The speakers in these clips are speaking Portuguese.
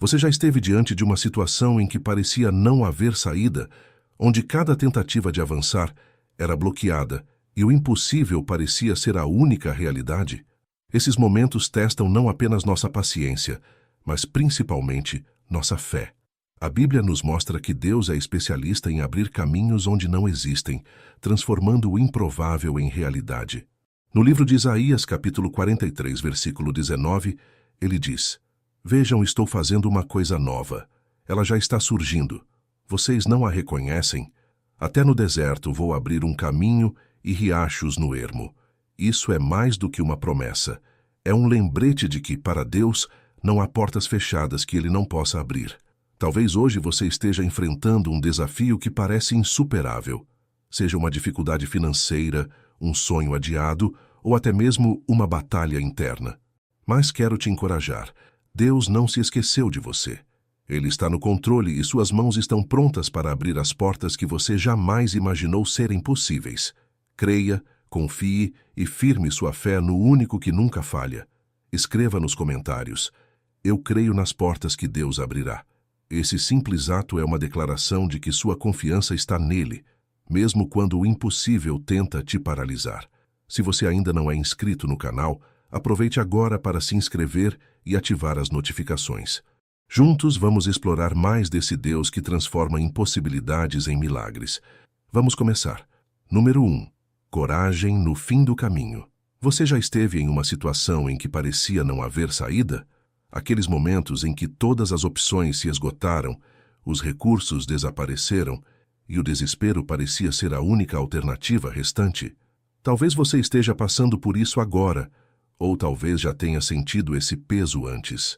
Você já esteve diante de uma situação em que parecia não haver saída, onde cada tentativa de avançar era bloqueada e o impossível parecia ser a única realidade? Esses momentos testam não apenas nossa paciência, mas principalmente nossa fé. A Bíblia nos mostra que Deus é especialista em abrir caminhos onde não existem, transformando o improvável em realidade. No livro de Isaías, capítulo 43, versículo 19, ele diz: Vejam, estou fazendo uma coisa nova. Ela já está surgindo. Vocês não a reconhecem? Até no deserto vou abrir um caminho e riachos no ermo. Isso é mais do que uma promessa. É um lembrete de que, para Deus, não há portas fechadas que Ele não possa abrir. Talvez hoje você esteja enfrentando um desafio que parece insuperável. Seja uma dificuldade financeira, um sonho adiado ou até mesmo uma batalha interna. Mas quero te encorajar. Deus não se esqueceu de você. Ele está no controle e suas mãos estão prontas para abrir as portas que você jamais imaginou serem possíveis. Creia, confie e firme sua fé no único que nunca falha. Escreva nos comentários: Eu creio nas portas que Deus abrirá. Esse simples ato é uma declaração de que sua confiança está nele, mesmo quando o impossível tenta te paralisar. Se você ainda não é inscrito no canal, aproveite agora para se inscrever e ativar as notificações. Juntos vamos explorar mais desse Deus que transforma impossibilidades em milagres. Vamos começar. Número 1. Coragem no fim do caminho. Você já esteve em uma situação em que parecia não haver saída? Aqueles momentos em que todas as opções se esgotaram, os recursos desapareceram e o desespero parecia ser a única alternativa restante? Talvez você esteja passando por isso agora, ou talvez já tenha sentido esse peso antes.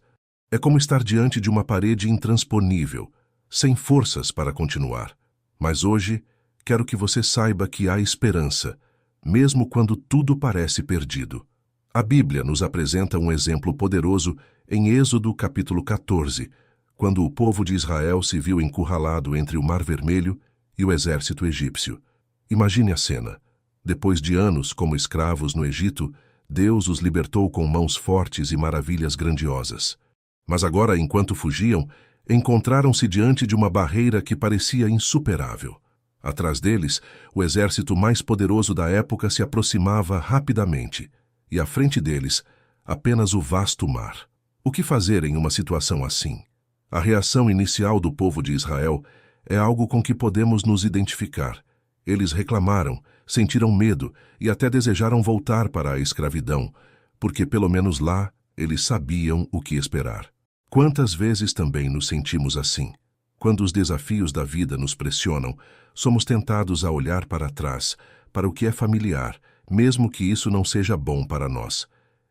É como estar diante de uma parede intransponível, sem forças para continuar. Mas hoje, quero que você saiba que há esperança, mesmo quando tudo parece perdido. A Bíblia nos apresenta um exemplo poderoso em Êxodo capítulo 14, quando o povo de Israel se viu encurralado entre o Mar Vermelho e o exército egípcio. Imagine a cena. Depois de anos como escravos no Egito, Deus os libertou com mãos fortes e maravilhas grandiosas. Mas agora, enquanto fugiam, encontraram-se diante de uma barreira que parecia insuperável. Atrás deles, o exército mais poderoso da época se aproximava rapidamente, e à frente deles, apenas o vasto mar. O que fazer em uma situação assim? A reação inicial do povo de Israel é algo com que podemos nos identificar. Eles reclamaram, sentiram medo e até desejaram voltar para a escravidão, porque pelo menos lá eles sabiam o que esperar. Quantas vezes também nos sentimos assim? Quando os desafios da vida nos pressionam, somos tentados a olhar para trás, para o que é familiar, mesmo que isso não seja bom para nós.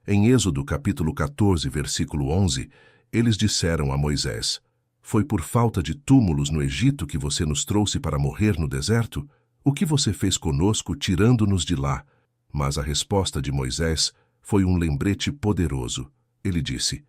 Em Êxodo capítulo 14, versículo 11, eles disseram a Moisés: Foi por falta de túmulos no Egito que você nos trouxe para morrer no deserto? O que você fez conosco tirando-nos de lá? Mas a resposta de Moisés foi um lembrete poderoso. Ele disse: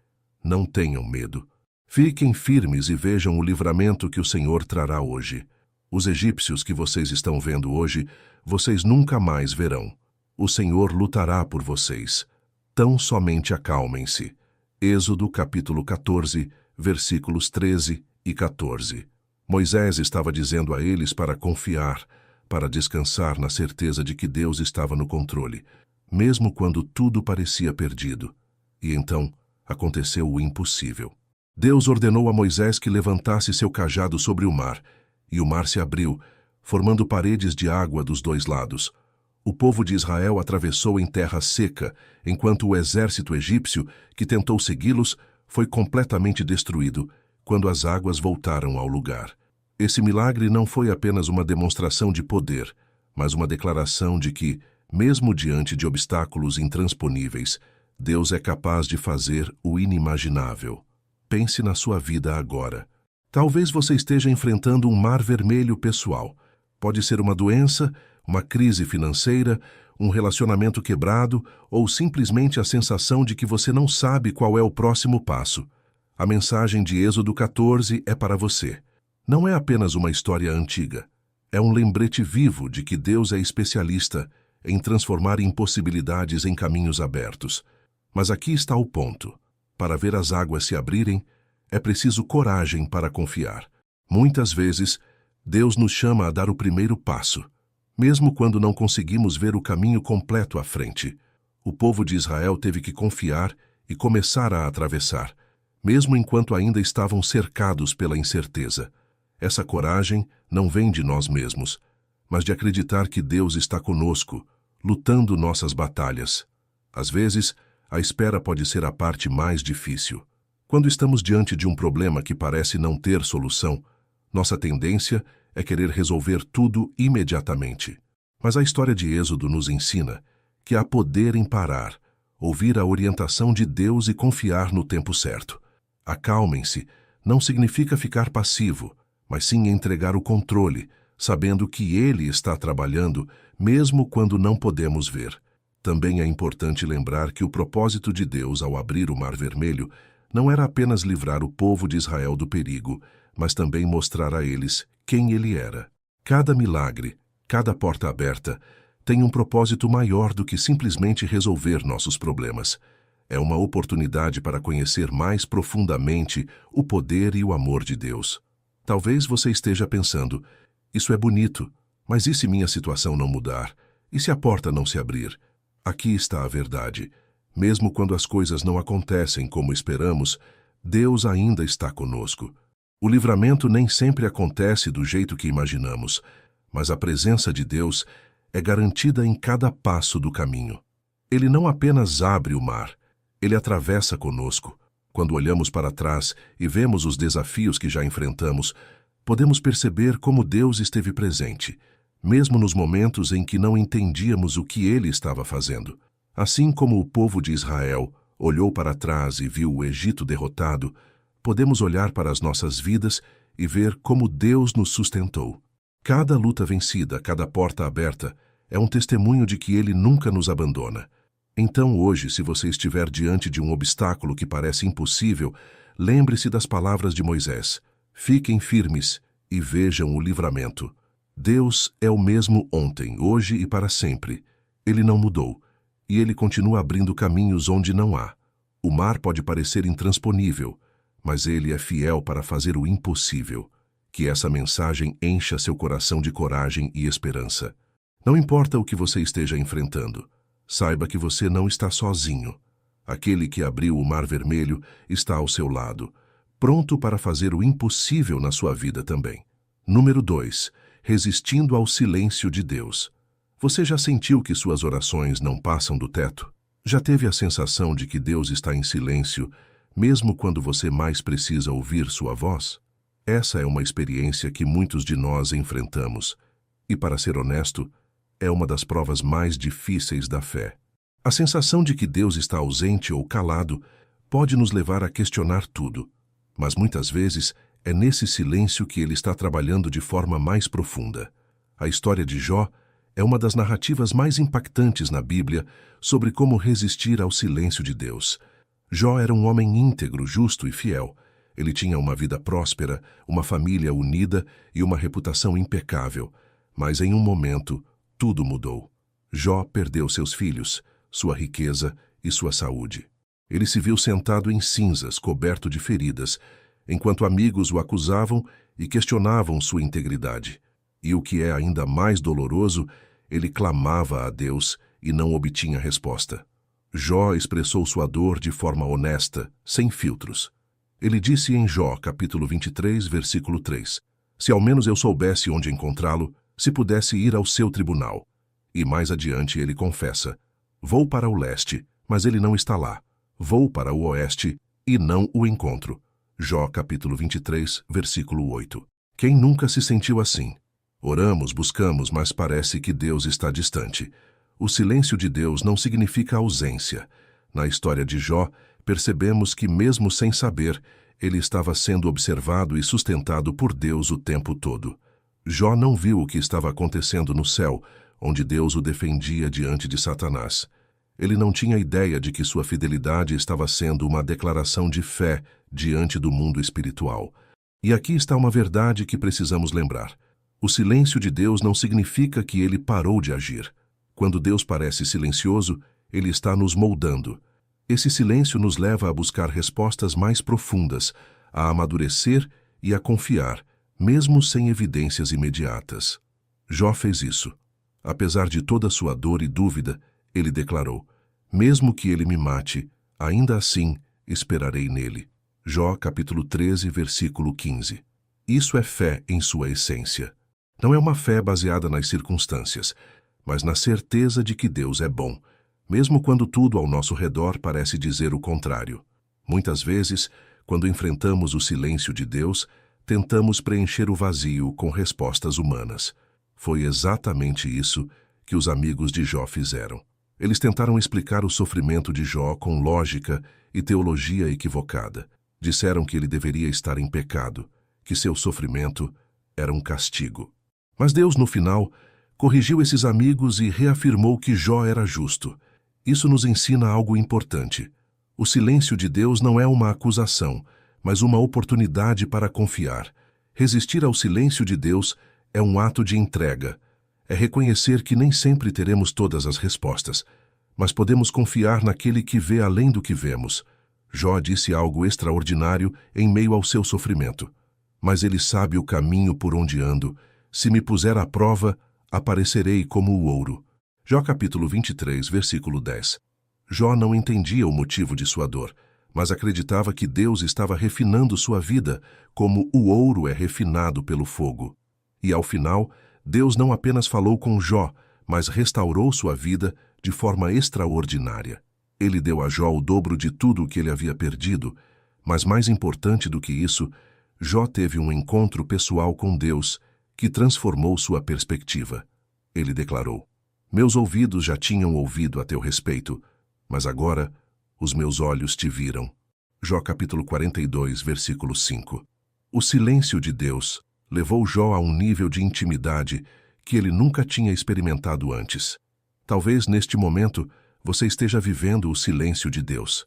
Não tenham medo. Fiquem firmes e vejam o livramento que o Senhor trará hoje. Os egípcios que vocês estão vendo hoje, vocês nunca mais verão. O Senhor lutará por vocês. Tão somente acalmem-se. Êxodo capítulo 14, versículos 13 e 14. Moisés estava dizendo a eles para confiar, para descansar na certeza de que Deus estava no controle, mesmo quando tudo parecia perdido. E então aconteceu o impossível. Deus ordenou a Moisés que levantasse seu cajado sobre o mar, e o mar se abriu, formando paredes de água dos dois lados. O povo de Israel atravessou em terra seca, enquanto o exército egípcio, que tentou segui-los, foi completamente destruído quando as águas voltaram ao lugar. Esse milagre não foi apenas uma demonstração de poder, mas uma declaração de que, mesmo diante de obstáculos intransponíveis, Deus é capaz de fazer o inimaginável. Pense na sua vida agora. Talvez você esteja enfrentando um mar vermelho pessoal. Pode ser uma doença, uma crise financeira, um relacionamento quebrado ou simplesmente a sensação de que você não sabe qual é o próximo passo. A mensagem de Êxodo 14 é para você. Não é apenas uma história antiga. É um lembrete vivo de que Deus é especialista em transformar impossibilidades em caminhos abertos. Mas aqui está o ponto. Para ver as águas se abrirem, é preciso coragem para confiar. Muitas vezes, Deus nos chama a dar o primeiro passo, mesmo quando não conseguimos ver o caminho completo à frente. O povo de Israel teve que confiar e começar a atravessar, mesmo enquanto ainda estavam cercados pela incerteza. Essa coragem não vem de nós mesmos, mas de acreditar que Deus está conosco, lutando nossas batalhas. Às vezes, a espera pode ser a parte mais difícil. Quando estamos diante de um problema que parece não ter solução, nossa tendência é querer resolver tudo imediatamente. Mas a história de Êxodo nos ensina que há poder em parar, ouvir a orientação de Deus e confiar no tempo certo. Acalmem-se não significa ficar passivo, mas sim entregar o controle, sabendo que Ele está trabalhando, mesmo quando não podemos ver. Também é importante lembrar que o propósito de Deus ao abrir o Mar Vermelho não era apenas livrar o povo de Israel do perigo, mas também mostrar a eles quem Ele era. Cada milagre, cada porta aberta, tem um propósito maior do que simplesmente resolver nossos problemas. É uma oportunidade para conhecer mais profundamente o poder e o amor de Deus. Talvez você esteja pensando, isso é bonito, mas e se minha situação não mudar? E se a porta não se abrir? Aqui está a verdade. Mesmo quando as coisas não acontecem como esperamos, Deus ainda está conosco. O livramento nem sempre acontece do jeito que imaginamos, mas a presença de Deus é garantida em cada passo do caminho. Ele não apenas abre o mar, ele atravessa conosco. Quando olhamos para trás e vemos os desafios que já enfrentamos, podemos perceber como Deus esteve presente, mesmo nos momentos em que não entendíamos o que Ele estava fazendo. Assim como o povo de Israel olhou para trás e viu o Egito derrotado, podemos olhar para as nossas vidas e ver como Deus nos sustentou. Cada luta vencida, cada porta aberta, é um testemunho de que Ele nunca nos abandona. Então hoje, se você estiver diante de um obstáculo que parece impossível, lembre-se das palavras de Moisés. Fiquem firmes e vejam o livramento. Deus é o mesmo ontem, hoje e para sempre. Ele não mudou, e Ele continua abrindo caminhos onde não há. O mar pode parecer intransponível, mas Ele é fiel para fazer o impossível. Que essa mensagem encha seu coração de coragem e esperança. Não importa o que você esteja enfrentando, saiba que você não está sozinho. Aquele que abriu o Mar Vermelho está ao seu lado, pronto para fazer o impossível na sua vida também. Número 2. Resistindo ao silêncio de Deus. Você já sentiu que suas orações não passam do teto? Já teve a sensação de que Deus está em silêncio, mesmo quando você mais precisa ouvir sua voz? Essa é uma experiência que muitos de nós enfrentamos, e, para ser honesto, é uma das provas mais difíceis da fé. A sensação de que Deus está ausente ou calado pode nos levar a questionar tudo, mas muitas vezes é nesse silêncio que Ele está trabalhando de forma mais profunda. A história de Jó é uma das narrativas mais impactantes na Bíblia sobre como resistir ao silêncio de Deus. Jó era um homem íntegro, justo e fiel. Ele tinha uma vida próspera, uma família unida e uma reputação impecável. Mas em um momento, tudo mudou. Jó perdeu seus filhos, sua riqueza e sua saúde. Ele se viu sentado em cinzas, coberto de feridas, enquanto amigos o acusavam e questionavam sua integridade. E o que é ainda mais doloroso, ele clamava a Deus e não obtinha resposta. Jó expressou sua dor de forma honesta, sem filtros. Ele disse em Jó, capítulo 23, versículo 3, se ao menos eu soubesse onde encontrá-lo, se pudesse ir ao seu tribunal. E mais adiante ele confessa, vou para o leste, mas ele não está lá. Vou para o oeste e não o encontro. Jó, capítulo 23, versículo 8. Quem nunca se sentiu assim? Oramos, buscamos, mas parece que Deus está distante. O silêncio de Deus não significa ausência. Na história de Jó, percebemos que, mesmo sem saber, ele estava sendo observado e sustentado por Deus o tempo todo. Jó não viu o que estava acontecendo no céu, onde Deus o defendia diante de Satanás. Ele não tinha ideia de que sua fidelidade estava sendo uma declaração de fé diante do mundo espiritual. E aqui está uma verdade que precisamos lembrar. O silêncio de Deus não significa que ele parou de agir. Quando Deus parece silencioso, ele está nos moldando. Esse silêncio nos leva a buscar respostas mais profundas, a amadurecer e a confiar, mesmo sem evidências imediatas. Jó fez isso. Apesar de toda sua dor e dúvida, ele declarou: mesmo que ele me mate, ainda assim esperarei nele. Jó capítulo 13, versículo 15. Isso é fé em sua essência. Não é uma fé baseada nas circunstâncias, mas na certeza de que Deus é bom, mesmo quando tudo ao nosso redor parece dizer o contrário. Muitas vezes, quando enfrentamos o silêncio de Deus, tentamos preencher o vazio com respostas humanas. Foi exatamente isso que os amigos de Jó fizeram. Eles tentaram explicar o sofrimento de Jó com lógica e teologia equivocada. Disseram que ele deveria estar em pecado, que seu sofrimento era um castigo. Mas Deus, no final, corrigiu esses amigos e reafirmou que Jó era justo. Isso nos ensina algo importante. O silêncio de Deus não é uma acusação, mas uma oportunidade para confiar. Resistir ao silêncio de Deus é um ato de entrega. É reconhecer que nem sempre teremos todas as respostas, mas podemos confiar naquele que vê além do que vemos. Jó disse algo extraordinário em meio ao seu sofrimento. Mas ele sabe o caminho por onde ando. Se me puser à prova, aparecerei como o ouro. Jó capítulo 23, versículo 10. Jó não entendia o motivo de sua dor, mas acreditava que Deus estava refinando sua vida, como o ouro é refinado pelo fogo. E ao final, Deus não apenas falou com Jó, mas restaurou sua vida de forma extraordinária. Ele deu a Jó o dobro de tudo o que ele havia perdido, mas mais importante do que isso, Jó teve um encontro pessoal com Deus que transformou sua perspectiva. Ele declarou: meus ouvidos já tinham ouvido a teu respeito, mas agora os meus olhos te viram. Jó capítulo 42, versículo 5. O silêncio de Deus levou Jó a um nível de intimidade que ele nunca tinha experimentado antes. Talvez neste momento você esteja vivendo o silêncio de Deus.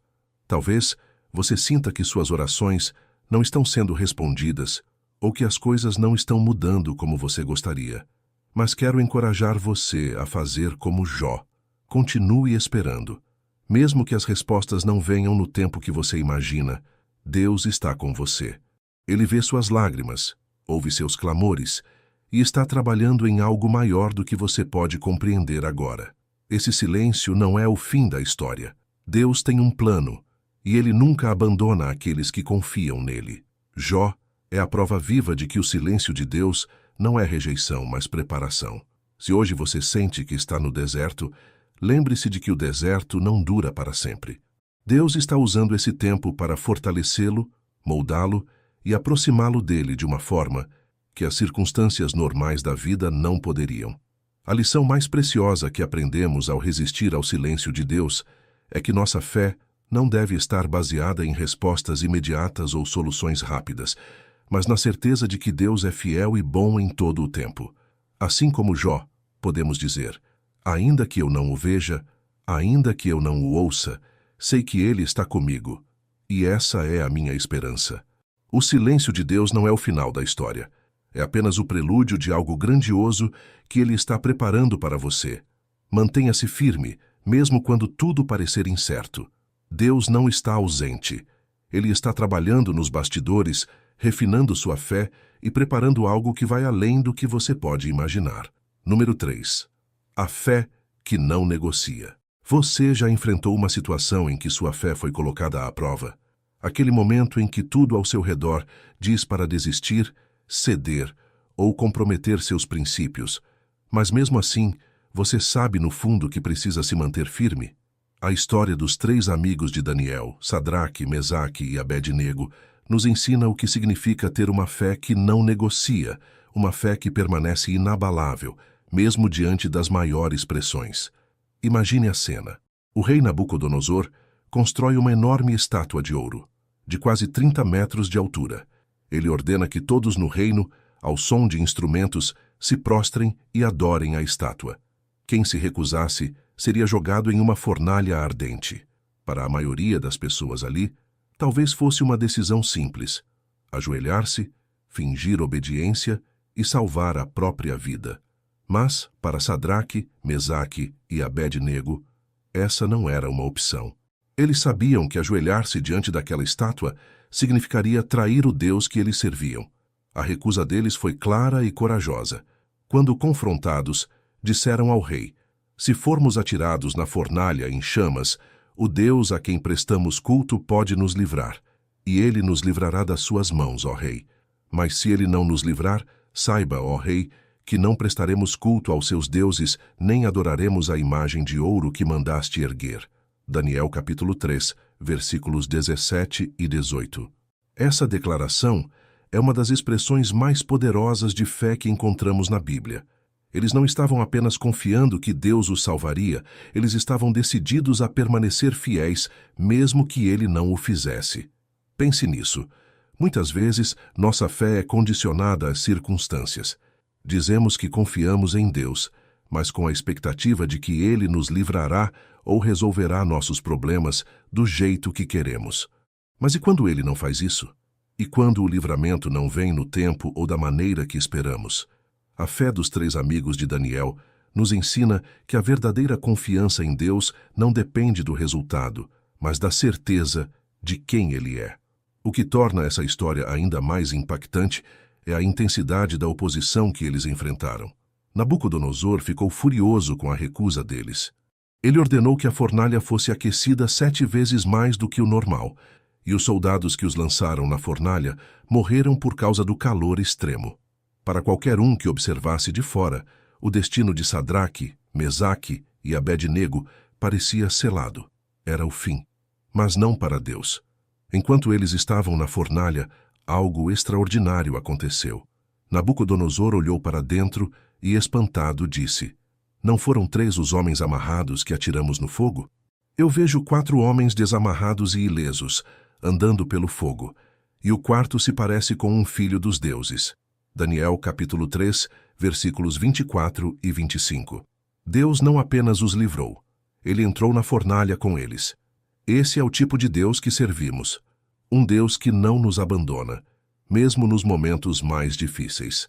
Talvez você sinta que suas orações não estão sendo respondidas ou que as coisas não estão mudando como você gostaria. Mas quero encorajar você a fazer como Jó. Continue esperando. Mesmo que as respostas não venham no tempo que você imagina, Deus está com você. Ele vê suas lágrimas, ouve seus clamores e está trabalhando em algo maior do que você pode compreender agora. Esse silêncio não é o fim da história. Deus tem um plano e Ele nunca abandona aqueles que confiam nele. Jó é a prova viva de que o silêncio de Deus não é rejeição, mas preparação. Se hoje você sente que está no deserto, lembre-se de que o deserto não dura para sempre. Deus está usando esse tempo para fortalecê-lo, moldá-lo e aproximá-lo dele de uma forma que as circunstâncias normais da vida não poderiam. A lição mais preciosa que aprendemos ao resistir ao silêncio de Deus é que nossa fé não deve estar baseada em respostas imediatas ou soluções rápidas, mas na certeza de que Deus é fiel e bom em todo o tempo. Assim como Jó, podemos dizer: ainda que eu não o veja, ainda que eu não o ouça, sei que Ele está comigo, e essa é a minha esperança. O silêncio de Deus não é o final da história. É apenas o prelúdio de algo grandioso que Ele está preparando para você. Mantenha-se firme, mesmo quando tudo parecer incerto. Deus não está ausente. Ele está trabalhando nos bastidores, refinando sua fé e preparando algo que vai além do que você pode imaginar. Número 3. A fé que não negocia. Você já enfrentou uma situação em que sua fé foi colocada à prova? Aquele momento em que tudo ao seu redor diz para desistir, ceder ou comprometer seus princípios, mas mesmo assim, você sabe no fundo que precisa se manter firme? A história dos 3 amigos de Daniel, Sadraque, Mesaque e Abed-nego, nos ensina o que significa ter uma fé que não negocia, uma fé que permanece inabalável, mesmo diante das maiores pressões. Imagine a cena. O rei Nabucodonosor constrói uma enorme estátua de ouro, de quase 30 metros de altura. Ele ordena que todos no reino, ao som de instrumentos, se prostrem e adorem a estátua. Quem se recusasse seria jogado em uma fornalha ardente. Para a maioria das pessoas ali, talvez fosse uma decisão simples: ajoelhar-se, fingir obediência e salvar a própria vida. Mas, para Sadraque, Mesaque e Abed-nego, essa não era uma opção. Eles sabiam que ajoelhar-se diante daquela estátua significaria trair o Deus que eles serviam. A recusa deles foi clara e corajosa. Quando confrontados, disseram ao rei: se formos atirados na fornalha em chamas, o Deus a quem prestamos culto pode nos livrar, e ele nos livrará das suas mãos, ó rei. Mas se ele não nos livrar, saiba, ó rei, que não prestaremos culto aos seus deuses, nem adoraremos a imagem de ouro que mandaste erguer. Daniel capítulo 3, versículos 17 e 18. Essa declaração é uma das expressões mais poderosas de fé que encontramos na Bíblia. Eles não estavam apenas confiando que Deus os salvaria, eles estavam decididos a permanecer fiéis, mesmo que ele não o fizesse. Pense nisso. Muitas vezes, nossa fé é condicionada às circunstâncias. Dizemos que confiamos em Deus, mas com a expectativa de que ele nos livrará ou resolverá nossos problemas do jeito que queremos. Mas e quando ele não faz isso? E quando o livramento não vem no tempo ou da maneira que esperamos? A fé dos 3 amigos de Daniel nos ensina que a verdadeira confiança em Deus não depende do resultado, mas da certeza de quem ele é. O que torna essa história ainda mais impactante é a intensidade da oposição que eles enfrentaram. Nabucodonosor ficou furioso com a recusa deles. Ele ordenou que a fornalha fosse aquecida 7 vezes mais do que o normal, e os soldados que os lançaram na fornalha morreram por causa do calor extremo. Para qualquer um que observasse de fora, o destino de Sadraque, Mesaque e Abed-nego parecia selado. Era o fim. Mas não para Deus. Enquanto eles estavam na fornalha, algo extraordinário aconteceu. Nabucodonosor olhou para dentro e, espantado, disse: não foram 3 os homens amarrados que atiramos no fogo? Eu vejo 4 homens desamarrados e ilesos, andando pelo fogo, e o quarto se parece com um filho dos deuses. Daniel capítulo 3, versículos 24 e 25. Deus não apenas os livrou, ele entrou na fornalha com eles. Esse é o tipo de Deus que servimos. Um Deus que não nos abandona, mesmo nos momentos mais difíceis.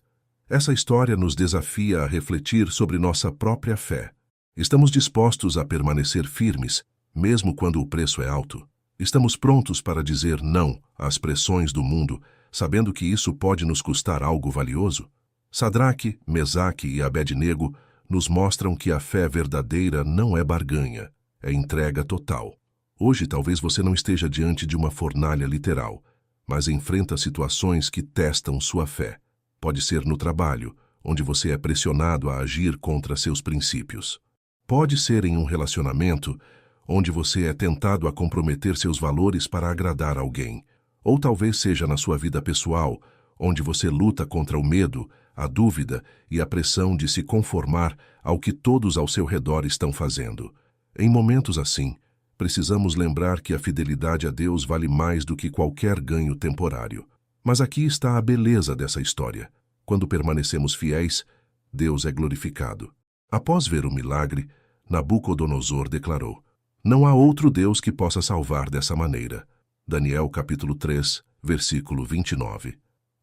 Essa história nos desafia a refletir sobre nossa própria fé. Estamos dispostos a permanecer firmes, mesmo quando o preço é alto? Estamos prontos para dizer não às pressões do mundo, sabendo que isso pode nos custar algo valioso? Sadraque, Mesaque e Abed-nego nos mostram que a fé verdadeira não é barganha, é entrega total. Hoje talvez você não esteja diante de uma fornalha literal, mas enfrenta situações que testam sua fé. Pode ser no trabalho, onde você é pressionado a agir contra seus princípios. Pode ser em um relacionamento, onde você é tentado a comprometer seus valores para agradar alguém. Ou talvez seja na sua vida pessoal, onde você luta contra o medo, a dúvida e a pressão de se conformar ao que todos ao seu redor estão fazendo. Em momentos assim, precisamos lembrar que a fidelidade a Deus vale mais do que qualquer ganho temporário. Mas aqui está a beleza dessa história. Quando permanecemos fiéis, Deus é glorificado. Após ver o milagre, Nabucodonosor declarou: não há outro Deus que possa salvar dessa maneira. Daniel capítulo 3, versículo 29.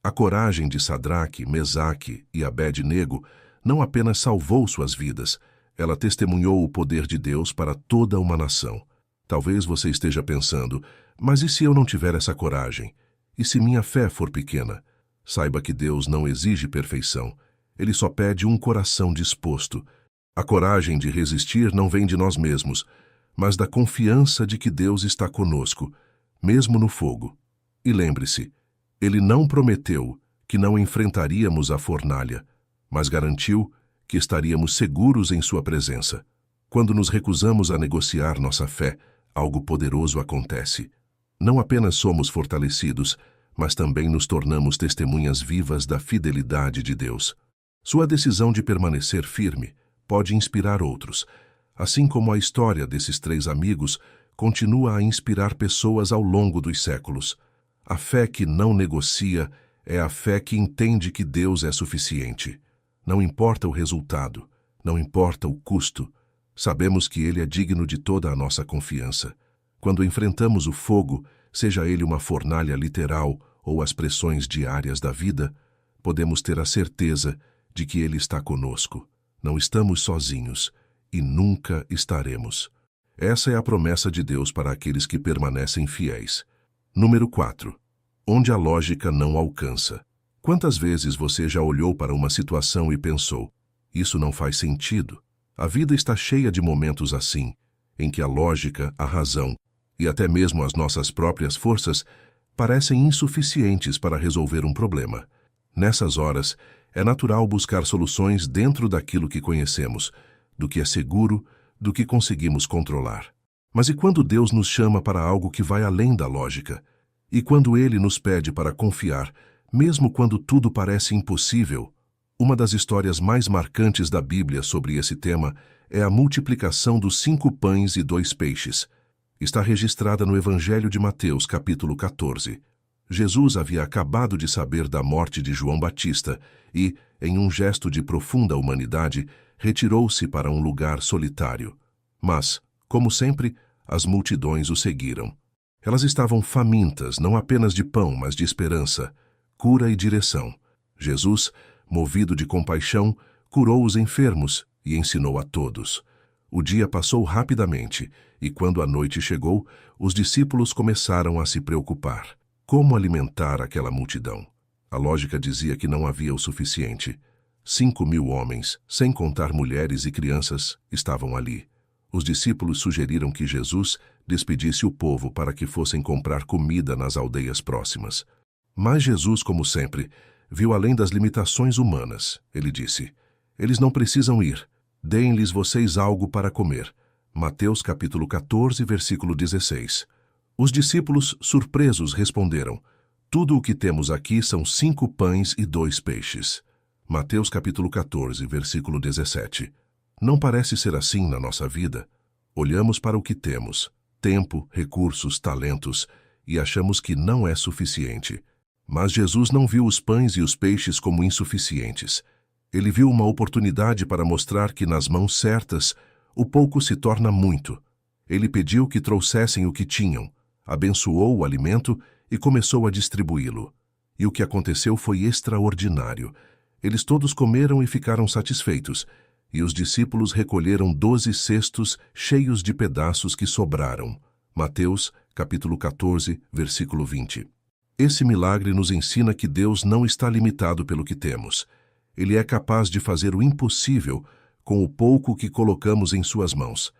A coragem de Sadraque, Mesaque e Abed-nego não apenas salvou suas vidas, ela testemunhou o poder de Deus para toda uma nação. Talvez você esteja pensando: mas e se eu não tiver essa coragem? E se minha fé for pequena? Saiba que Deus não exige perfeição. Ele só pede um coração disposto. A coragem de resistir não vem de nós mesmos, mas da confiança de que Deus está conosco, mesmo no fogo. E lembre-se, Ele não prometeu que não enfrentaríamos a fornalha, mas garantiu que estaríamos seguros em sua presença. Quando nos recusamos a negociar nossa fé, algo poderoso acontece. Não apenas somos fortalecidos, mas também nos tornamos testemunhas vivas da fidelidade de Deus. Sua decisão de permanecer firme pode inspirar outros, assim como a história desses 3 amigos continua a inspirar pessoas ao longo dos séculos. A fé que não negocia é a fé que entende que Deus é suficiente. Não importa o resultado, não importa o custo, sabemos que Ele é digno de toda a nossa confiança. Quando enfrentamos o fogo, seja ele uma fornalha literal ou as pressões diárias da vida, podemos ter a certeza de que Ele está conosco. Não estamos sozinhos e nunca estaremos. Essa é a promessa de Deus para aqueles que permanecem fiéis. Número 4. onde a lógica não alcança. Quantas vezes você já olhou para uma situação e pensou: isso não faz sentido? A vida está cheia de momentos assim, em que a lógica, a razão e até mesmo as nossas próprias forças parecem insuficientes para resolver um problema. Nessas horas, é natural buscar soluções dentro daquilo que conhecemos, do que é seguro, do que conseguimos controlar. Mas e quando Deus nos chama para algo que vai além da lógica? E quando Ele nos pede para confiar, mesmo quando tudo parece impossível? Uma das histórias mais marcantes da Bíblia sobre esse tema é a multiplicação dos 5 pães e 2 peixes. Está registrada no Evangelho de Mateus, capítulo 14. Jesus havia acabado de saber da morte de João Batista e, em um gesto de profunda humanidade, retirou-se para um lugar solitário. Mas, como sempre, as multidões o seguiram. Elas estavam famintas, não apenas de pão, mas de esperança, cura e direção. Jesus, movido de compaixão, curou os enfermos e ensinou a todos. O dia passou rapidamente e, quando a noite chegou, os discípulos começaram a se preocupar. Como alimentar aquela multidão? A lógica dizia que não havia o suficiente. 5.000 homens, sem contar mulheres e crianças, estavam ali. Os discípulos sugeriram que Jesus despedisse o povo para que fossem comprar comida nas aldeias próximas. Mas Jesus, como sempre, viu além das limitações humanas. Ele disse: eles não precisam ir. Deem-lhes vocês algo para comer. Mateus capítulo 14, versículo 16. Os discípulos, surpresos, responderam: tudo o que temos aqui são 5 pães e 2 peixes. Mateus capítulo 14, versículo 17. Não parece ser assim na nossa vida. Olhamos para o que temos, tempo, recursos, talentos, e achamos que não é suficiente. Mas Jesus não viu os pães e os peixes como insuficientes. Ele viu uma oportunidade para mostrar que nas mãos certas, o pouco se torna muito. Ele pediu que trouxessem o que tinham, abençoou o alimento e começou a distribuí-lo. E o que aconteceu foi extraordinário. Eles todos comeram e ficaram satisfeitos, e os discípulos recolheram 12 cestos cheios de pedaços que sobraram. Mateus, capítulo 14, versículo 20. Esse milagre nos ensina que Deus não está limitado pelo que temos. Ele é capaz de fazer o impossível com o pouco que colocamos em suas mãos.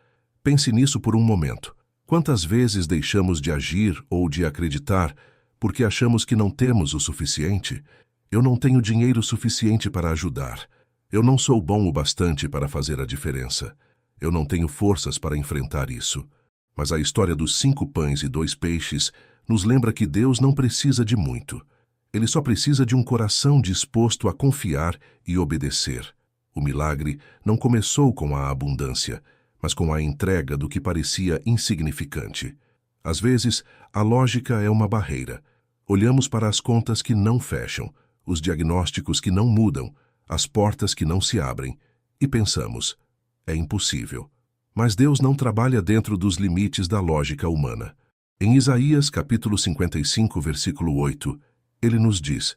Pense nisso por um momento. Quantas vezes deixamos de agir ou de acreditar porque achamos que não temos o suficiente? Eu não tenho dinheiro suficiente para ajudar. Eu não sou bom o bastante para fazer a diferença. Eu não tenho forças para enfrentar isso. Mas a história dos 5 pães e 2 peixes nos lembra que Deus não precisa de muito. Ele só precisa de um coração disposto a confiar e obedecer. O milagre não começou com a abundância, mas com a entrega do que parecia insignificante. Às vezes, a lógica é uma barreira. Olhamos para as contas que não fecham, os diagnósticos que não mudam, as portas que não se abrem, e pensamos: é impossível. Mas Deus não trabalha dentro dos limites da lógica humana. Em Isaías, capítulo 55, versículo 8, ele nos diz: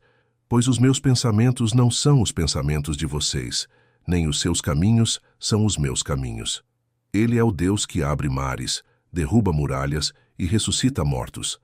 pois os meus pensamentos não são os pensamentos de vocês, nem os seus caminhos são os meus caminhos. Ele é o Deus que abre mares, derruba muralhas e ressuscita mortos.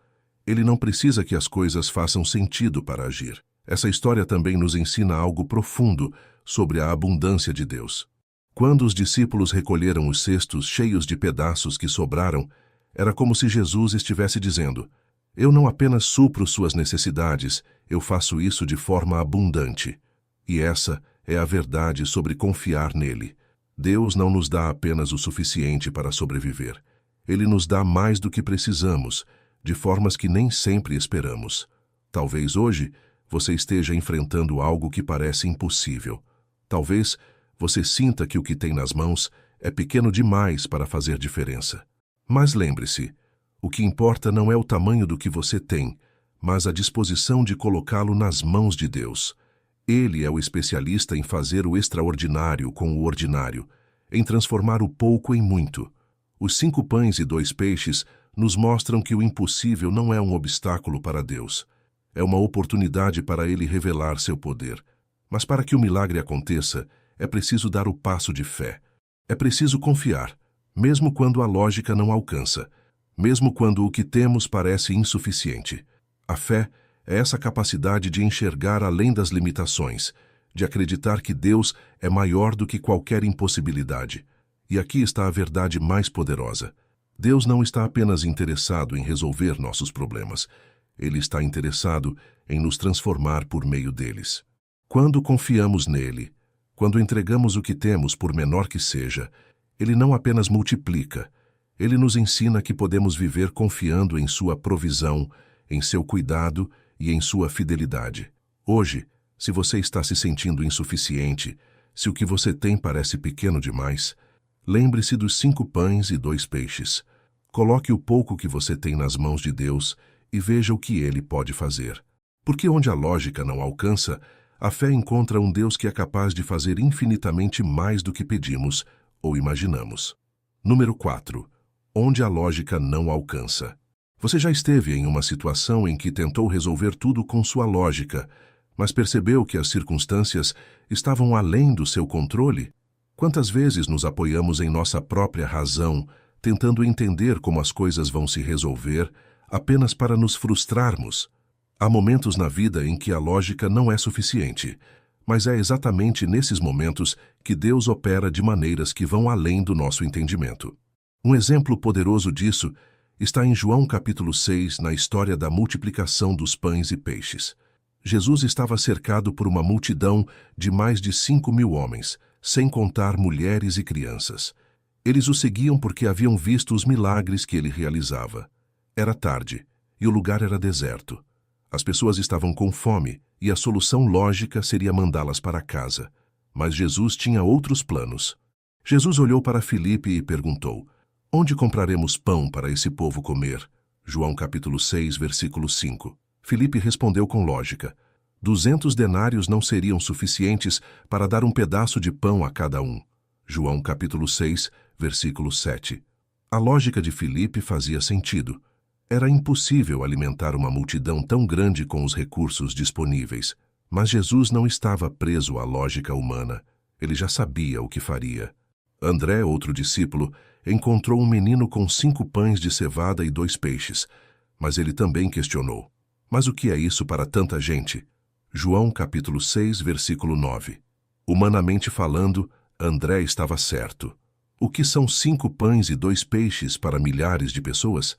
Ele não precisa que as coisas façam sentido para agir. Essa história também nos ensina algo profundo sobre a abundância de Deus. Quando os discípulos recolheram os cestos cheios de pedaços que sobraram, era como se Jesus estivesse dizendo: eu não apenas supro suas necessidades, eu faço isso de forma abundante. E essa é a verdade sobre confiar nele. Deus não nos dá apenas o suficiente para sobreviver. Ele nos dá mais do que precisamos, de formas que nem sempre esperamos. Talvez hoje você esteja enfrentando algo que parece impossível. Talvez você sinta que o que tem nas mãos é pequeno demais para fazer diferença. Mas lembre-se, o que importa não é o tamanho do que você tem, mas a disposição de colocá-lo nas mãos de Deus. Ele é o especialista em fazer o extraordinário com o ordinário, em transformar o pouco em muito. Os 5 pães e 2 peixes nos mostram que o impossível não é um obstáculo para Deus. É uma oportunidade para Ele revelar seu poder. Mas para que o milagre aconteça, é preciso dar o passo de fé. É preciso confiar, mesmo quando a lógica não alcança, mesmo quando o que temos parece insuficiente. A fé É essa capacidade de enxergar além das limitações, de acreditar que Deus é maior do que qualquer impossibilidade. E aqui está a verdade mais poderosa. Deus não está apenas interessado em resolver nossos problemas. Ele está interessado em nos transformar por meio deles. Quando confiamos nele, quando entregamos o que temos, por menor que seja, ele não apenas multiplica, ele nos ensina que podemos viver confiando em sua provisão, em seu cuidado e em sua fidelidade. Hoje, se você está se sentindo insuficiente, se o que você tem parece pequeno demais, lembre-se dos 5 pães e 2 peixes. Coloque o pouco que você tem nas mãos de Deus e veja o que ele pode fazer. Porque onde a lógica não alcança, a fé encontra um Deus que é capaz de fazer infinitamente mais do que pedimos ou imaginamos. Número 4. Onde a lógica não alcança. Você já esteve em uma situação em que tentou resolver tudo com sua lógica, mas percebeu que as circunstâncias estavam além do seu controle? Quantas vezes nos apoiamos em nossa própria razão, tentando entender como as coisas vão se resolver, apenas para nos frustrarmos? Há momentos na vida em que a lógica não é suficiente, mas é exatamente nesses momentos que Deus opera de maneiras que vão além do nosso entendimento. Um exemplo poderoso disso está em João capítulo 6, na história da multiplicação dos pães e peixes. Jesus estava cercado por uma multidão de mais de 5.000 homens, sem contar mulheres e crianças. Eles o seguiam porque haviam visto os milagres que ele realizava. Era tarde, e o lugar era deserto. As pessoas estavam com fome, e a solução lógica seria mandá-las para casa. Mas Jesus tinha outros planos. Jesus olhou para Filipe e perguntou: "Onde compraremos pão para esse povo comer?" João capítulo 6, versículo 5. Filipe respondeu com lógica: 200 denários não seriam suficientes para dar um pedaço de pão a cada um. João capítulo 6, versículo 7. A lógica de Filipe fazia sentido. Era impossível alimentar uma multidão tão grande com os recursos disponíveis. Mas Jesus não estava preso à lógica humana. Ele já sabia o que faria. André, outro discípulo, encontrou um menino com 5 pães de cevada e 2 peixes. Mas ele também questionou: "Mas o que é isso para tanta gente?" João capítulo 6, versículo 9. Humanamente falando, André estava certo. O que são 5 pães e 2 peixes para milhares de pessoas?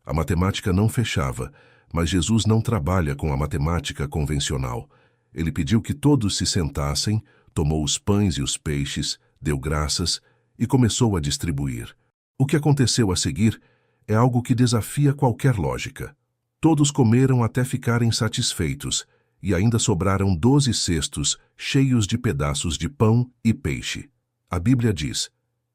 A matemática não fechava, mas Jesus não trabalha com a matemática convencional. Ele pediu que todos se sentassem, tomou os pães e os peixes, deu graças e começou a distribuir. O que aconteceu a seguir é algo que desafia qualquer lógica. Todos comeram até ficarem satisfeitos, e ainda sobraram 12 cestos cheios de pedaços de pão e peixe. A Bíblia diz: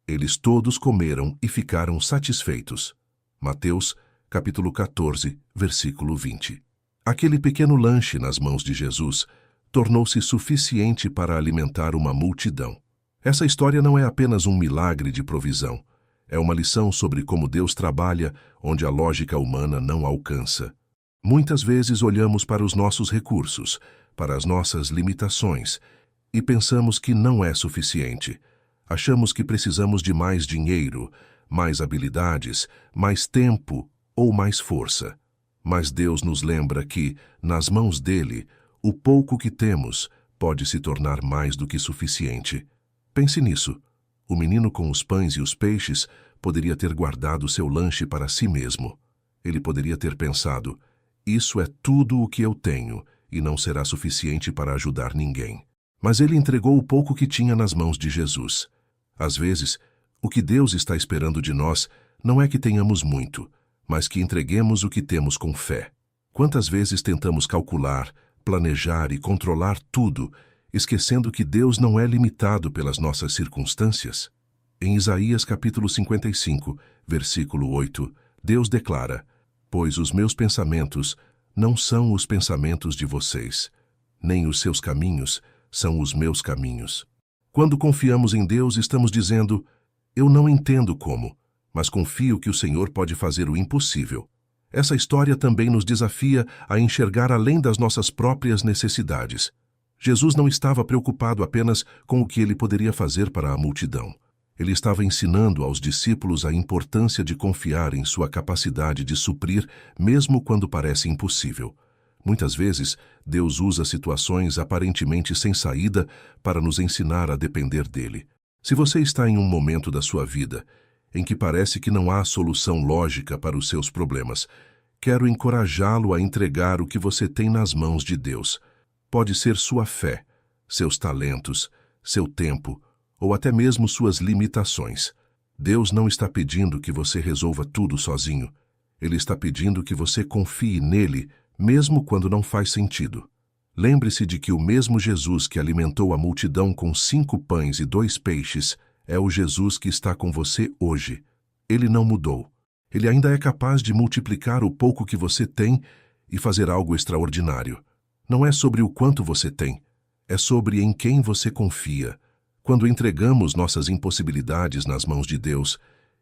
eles todos comeram e ficaram satisfeitos. Mateus, capítulo 14, versículo 20. Aquele pequeno lanche nas mãos de Jesus tornou-se suficiente para alimentar uma multidão. Essa história não é apenas um milagre de provisão. É uma lição sobre como Deus trabalha onde a lógica humana não alcança. Muitas vezes olhamos para os nossos recursos, para as nossas limitações, e pensamos que não é suficiente. Achamos que precisamos de mais dinheiro, mais habilidades, mais tempo ou mais força. Mas Deus nos lembra que, nas mãos dele, o pouco que temos pode se tornar mais do que suficiente. Pense nisso. O menino com os pães e os peixes poderia ter guardado seu lanche para si mesmo. Ele poderia ter pensado: isso é tudo o que eu tenho e não será suficiente para ajudar ninguém. Mas ele entregou o pouco que tinha nas mãos de Jesus. Às vezes, o que Deus está esperando de nós não é que tenhamos muito, mas que entreguemos o que temos com fé. Quantas vezes tentamos calcular, planejar e controlar tudo, esquecendo que Deus não é limitado pelas nossas circunstâncias? Em Isaías capítulo 55, versículo 8, Deus declara: "Pois os meus pensamentos não são os pensamentos de vocês, nem os seus caminhos são os meus caminhos." Quando confiamos em Deus, estamos dizendo: eu não entendo como, mas confio que o Senhor pode fazer o impossível. Essa história também nos desafia a enxergar além das nossas próprias necessidades. Jesus não estava preocupado apenas com o que ele poderia fazer para a multidão. Ele estava ensinando aos discípulos a importância de confiar em sua capacidade de suprir, mesmo quando parece impossível. Muitas vezes, Deus usa situações aparentemente sem saída para nos ensinar a depender dele. Se você está em um momento da sua vida em que parece que não há solução lógica para os seus problemas, quero encorajá-lo a entregar o que você tem nas mãos de Deus. Pode ser sua fé, seus talentos, seu tempo ou até mesmo suas limitações. Deus não está pedindo que você resolva tudo sozinho. Ele está pedindo que você confie nele, mesmo quando não faz sentido. Lembre-se de que o mesmo Jesus que alimentou a multidão com 5 pães e 2 peixes é o Jesus que está com você hoje. Ele não mudou. Ele ainda é capaz de multiplicar o pouco que você tem e fazer algo extraordinário. Não é sobre o quanto você tem, é sobre em quem você confia. Quando entregamos nossas impossibilidades nas mãos de Deus,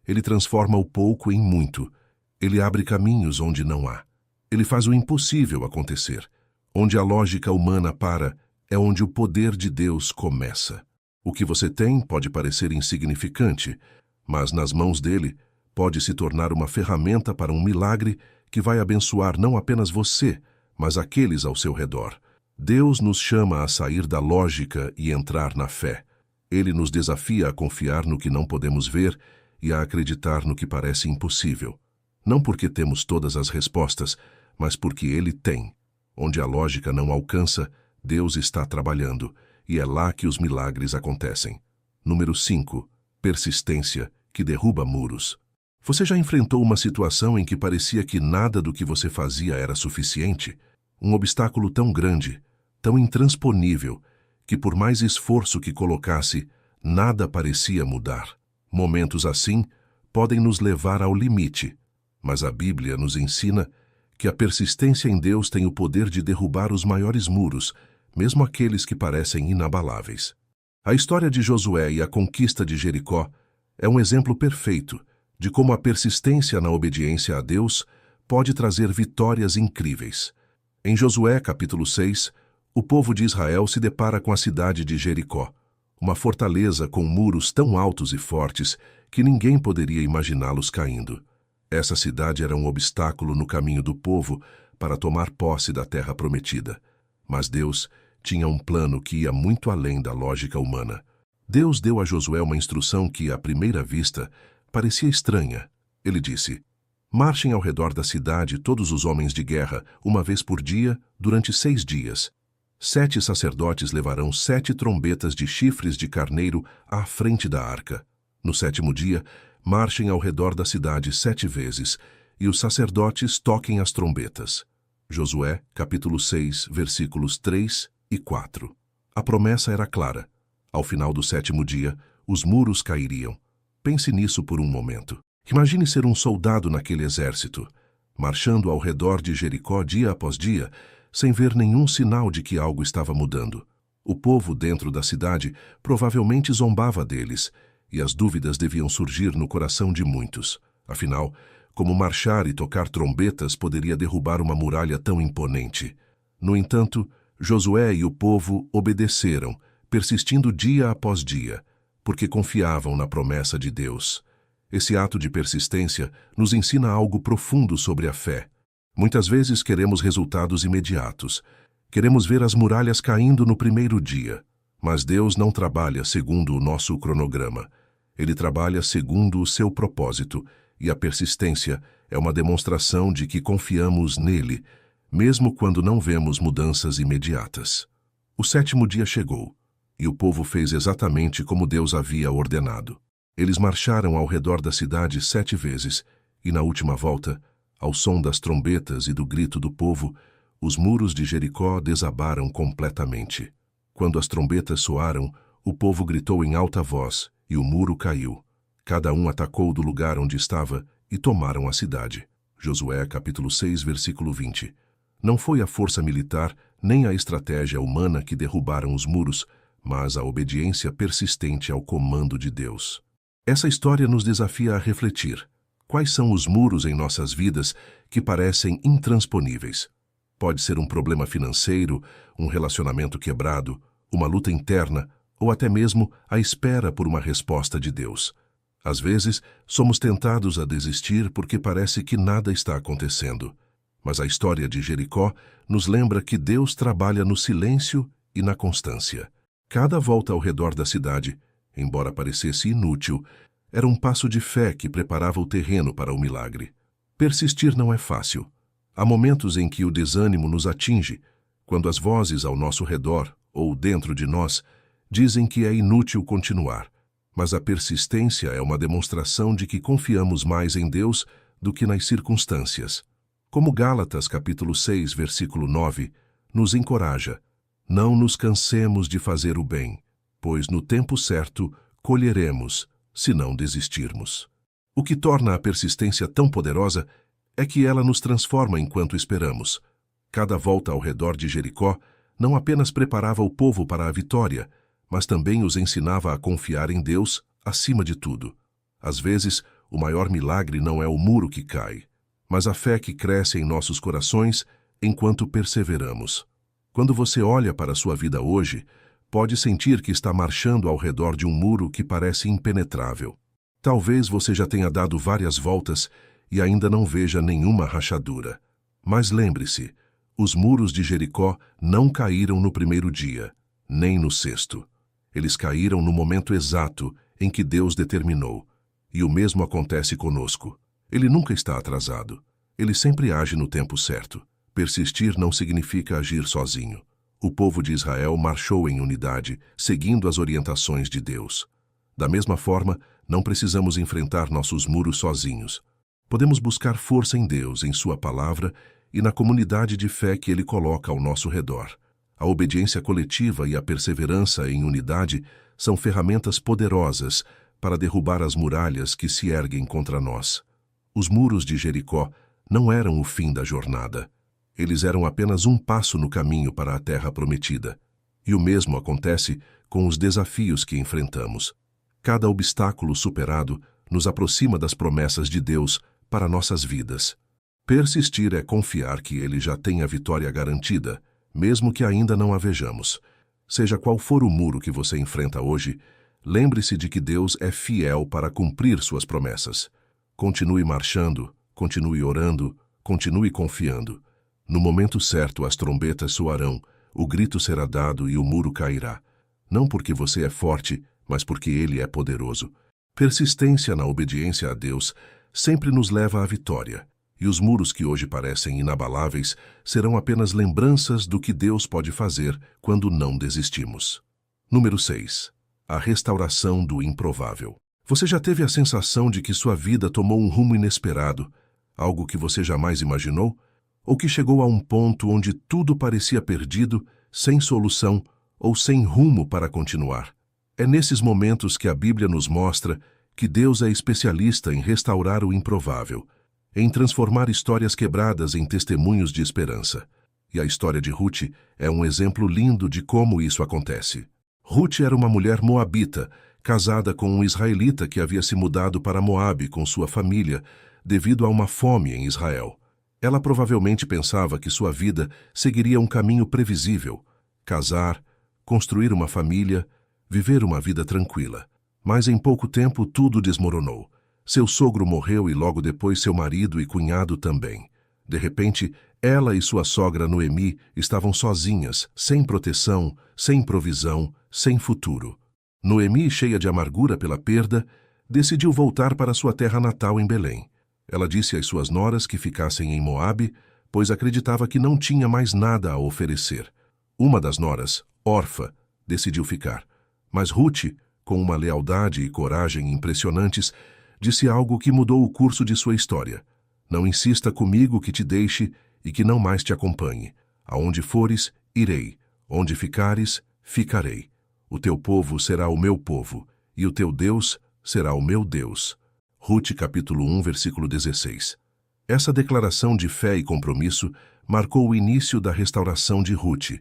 Ele transforma o pouco em muito. Ele abre caminhos onde não há. Ele faz o impossível acontecer. Onde a lógica humana para, é onde o poder de Deus começa. O que você tem pode parecer insignificante, mas nas mãos dele pode se tornar uma ferramenta para um milagre que vai abençoar não apenas você, mas aqueles ao seu redor. Deus nos chama a sair da lógica e entrar na fé. Ele nos desafia a confiar no que não podemos ver e a acreditar no que parece impossível. Não porque temos todas as respostas, mas porque Ele tem. Onde a lógica não alcança, Deus está trabalhando, e é lá que os milagres acontecem. Número 5. Persistência, que derruba muros. Você já enfrentou uma situação em que parecia que nada do que você fazia era suficiente? Um obstáculo tão grande, tão intransponível, que por mais esforço que colocasse, nada parecia mudar. Momentos assim podem nos levar ao limite, mas a Bíblia nos ensina que a persistência em Deus tem o poder de derrubar os maiores muros, mesmo aqueles que parecem inabaláveis. A história de Josué e a conquista de Jericó é um exemplo perfeito de como a persistência na obediência a Deus pode trazer vitórias incríveis. Em Josué, capítulo 6, o povo de Israel se depara com a cidade de Jericó, uma fortaleza com muros tão altos e fortes que ninguém poderia imaginá-los caindo. Essa cidade era um obstáculo no caminho do povo para tomar posse da terra prometida. Mas Deus tinha um plano que ia muito além da lógica humana. Deus deu a Josué uma instrução que, à primeira vista, parecia estranha. Ele disse: marchem ao redor da cidade todos os homens de guerra, uma vez por dia, durante 6 dias. 7 sacerdotes levarão 7 trombetas de chifres de carneiro à frente da arca. No 7º dia, marchem ao redor da cidade 7 vezes, e os sacerdotes toquem as trombetas. Josué, capítulo 6, versículos 3 e 4. A promessa era clara. Ao final do 7º dia, os muros cairiam. Pense nisso por um momento. Imagine ser um soldado naquele exército, marchando ao redor de Jericó dia após dia, sem ver nenhum sinal de que algo estava mudando. O povo dentro da cidade provavelmente zombava deles, e as dúvidas deviam surgir no coração de muitos. Afinal, como marchar e tocar trombetas poderia derrubar uma muralha tão imponente? No entanto, Josué e o povo obedeceram, persistindo dia após dia, porque confiavam na promessa de Deus. Esse ato de persistência nos ensina algo profundo sobre a fé. Muitas vezes queremos resultados imediatos. Queremos ver as muralhas caindo no primeiro dia. Mas Deus não trabalha segundo o nosso cronograma. Ele trabalha segundo o seu propósito, e a persistência é uma demonstração de que confiamos nele, mesmo quando não vemos mudanças imediatas. O 7º dia chegou, e o povo fez exatamente como Deus havia ordenado. Eles marcharam ao redor da cidade 7 vezes, e na última volta, ao som das trombetas e do grito do povo, os muros de Jericó desabaram completamente. Quando as trombetas soaram, o povo gritou em alta voz, e o muro caiu. Cada um atacou do lugar onde estava e tomaram a cidade. Josué, capítulo 6, versículo 20. Não foi a força militar nem a estratégia humana que derrubaram os muros, mas a obediência persistente ao comando de Deus. Essa história nos desafia a refletir. Quais são os muros em nossas vidas que parecem intransponíveis? Pode ser um problema financeiro, um relacionamento quebrado, uma luta interna ou até mesmo a espera por uma resposta de Deus. Às vezes, somos tentados a desistir porque parece que nada está acontecendo. Mas a história de Jericó nos lembra que Deus trabalha no silêncio e na constância. Cada volta ao redor da cidade, embora parecesse inútil, era um passo de fé que preparava o terreno para o milagre. Persistir não é fácil. Há momentos em que o desânimo nos atinge, quando as vozes ao nosso redor, ou dentro de nós, dizem que é inútil continuar. Mas a persistência é uma demonstração de que confiamos mais em Deus do que nas circunstâncias. Como Gálatas capítulo 6, versículo 9, nos encoraja: não nos cansemos de fazer o bem, pois no tempo certo colheremos, se não desistirmos. O que torna a persistência tão poderosa é que ela nos transforma enquanto esperamos. Cada volta ao redor de Jericó não apenas preparava o povo para a vitória, mas também os ensinava a confiar em Deus acima de tudo. Às vezes, o maior milagre não é o muro que cai, mas a fé que cresce em nossos corações enquanto perseveramos. Quando você olha para a sua vida hoje, pode sentir que está marchando ao redor de um muro que parece impenetrável. Talvez você já tenha dado várias voltas e ainda não veja nenhuma rachadura. Mas lembre-se, os muros de Jericó não caíram no primeiro dia, nem no sexto. Eles caíram no momento exato em que Deus determinou. E o mesmo acontece conosco. Ele nunca está atrasado. Ele sempre age no tempo certo. Persistir não significa agir sozinho. O povo de Israel marchou em unidade, seguindo as orientações de Deus. Da mesma forma, não precisamos enfrentar nossos muros sozinhos. Podemos buscar força em Deus, em Sua palavra e na comunidade de fé que Ele coloca ao nosso redor. A obediência coletiva e a perseverança em unidade são ferramentas poderosas para derrubar as muralhas que se erguem contra nós. Os muros de Jericó não eram o fim da jornada. Eles eram apenas um passo no caminho para a terra prometida. E o mesmo acontece com os desafios que enfrentamos. Cada obstáculo superado nos aproxima das promessas de Deus para nossas vidas. Persistir é confiar que Ele já tem a vitória garantida, mesmo que ainda não a vejamos. Seja qual for o muro que você enfrenta hoje, lembre-se de que Deus é fiel para cumprir suas promessas. Continue marchando, continue orando, continue confiando. No momento certo as trombetas soarão, o grito será dado e o muro cairá. Não porque você é forte, mas porque Ele é poderoso. Persistência na obediência a Deus sempre nos leva à vitória. E os muros que hoje parecem inabaláveis serão apenas lembranças do que Deus pode fazer quando não desistimos. Número 6. A restauração do improvável. Você já teve a sensação de que sua vida tomou um rumo inesperado, algo que você jamais imaginou? Ou que chegou a um ponto onde tudo parecia perdido, sem solução ou sem rumo para continuar? É nesses momentos que a Bíblia nos mostra que Deus é especialista em restaurar o improvável, em transformar histórias quebradas em testemunhos de esperança. E a história de Ruth é um exemplo lindo de como isso acontece. Ruth era uma mulher moabita, casada com um israelita que havia se mudado para Moabe com sua família, devido a uma fome em Israel. Ela provavelmente pensava que sua vida seguiria um caminho previsível: casar, construir uma família, viver uma vida tranquila. Mas em pouco tempo tudo desmoronou. Seu sogro morreu e logo depois seu marido e cunhado também. De repente, ela e sua sogra Noemi estavam sozinhas, sem proteção, sem provisão, sem futuro. Noemi, cheia de amargura pela perda, decidiu voltar para sua terra natal em Belém. Ela disse às suas noras que ficassem em Moabe, pois acreditava que não tinha mais nada a oferecer. Uma das noras, Orfa, decidiu ficar. Mas Ruth, com uma lealdade e coragem impressionantes, disse algo que mudou o curso de sua história. Não insista comigo que te deixe e que não mais te acompanhe. Aonde fores, irei. Onde ficares, ficarei. O teu povo será o meu povo, e o teu Deus será o meu Deus. Ruth capítulo 1, versículo 16. Essa declaração de fé e compromisso marcou o início da restauração de Ruth.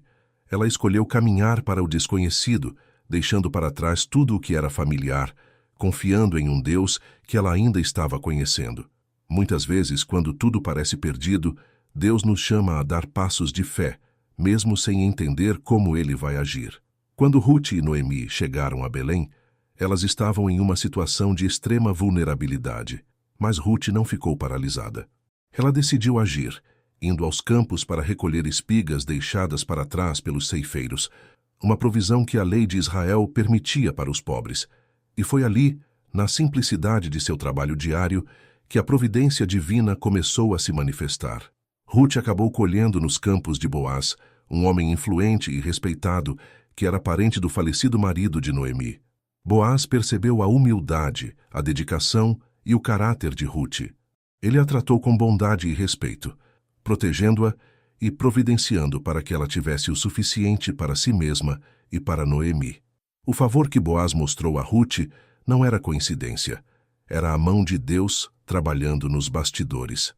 Ela escolheu caminhar para o desconhecido, deixando para trás tudo o que era familiar, confiando em um Deus que ela ainda estava conhecendo. Muitas vezes, quando tudo parece perdido, Deus nos chama a dar passos de fé, mesmo sem entender como Ele vai agir. Quando Ruth e Noemi chegaram a Belém, elas estavam em uma situação de extrema vulnerabilidade, mas Ruth não ficou paralisada. Ela decidiu agir, indo aos campos para recolher espigas deixadas para trás pelos ceifeiros, uma provisão que a lei de Israel permitia para os pobres. E foi ali, na simplicidade de seu trabalho diário, que a providência divina começou a se manifestar. Ruth acabou colhendo nos campos de Boaz, um homem influente e respeitado, que era parente do falecido marido de Noemi. Boaz percebeu a humildade, a dedicação e o caráter de Ruth. Ele a tratou com bondade e respeito, protegendo-a e providenciando para que ela tivesse o suficiente para si mesma e para Noemi. O favor que Boaz mostrou a Ruth não era coincidência. Era a mão de Deus trabalhando nos bastidores.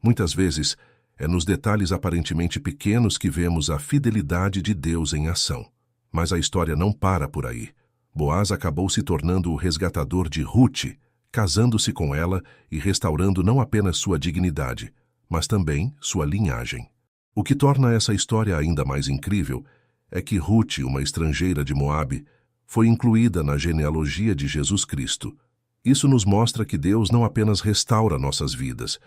Muitas vezes, é nos detalhes aparentemente pequenos que vemos a fidelidade de Deus em ação. Mas a história não para por aí. Boaz acabou se tornando o resgatador de Ruth, casando-se com ela e restaurando não apenas sua dignidade, mas também sua linhagem. O que torna essa história ainda mais incrível é que Ruth, uma estrangeira de Moabe, foi incluída na genealogia de Jesus Cristo. Isso nos mostra que Deus não apenas restaura nossas vidas,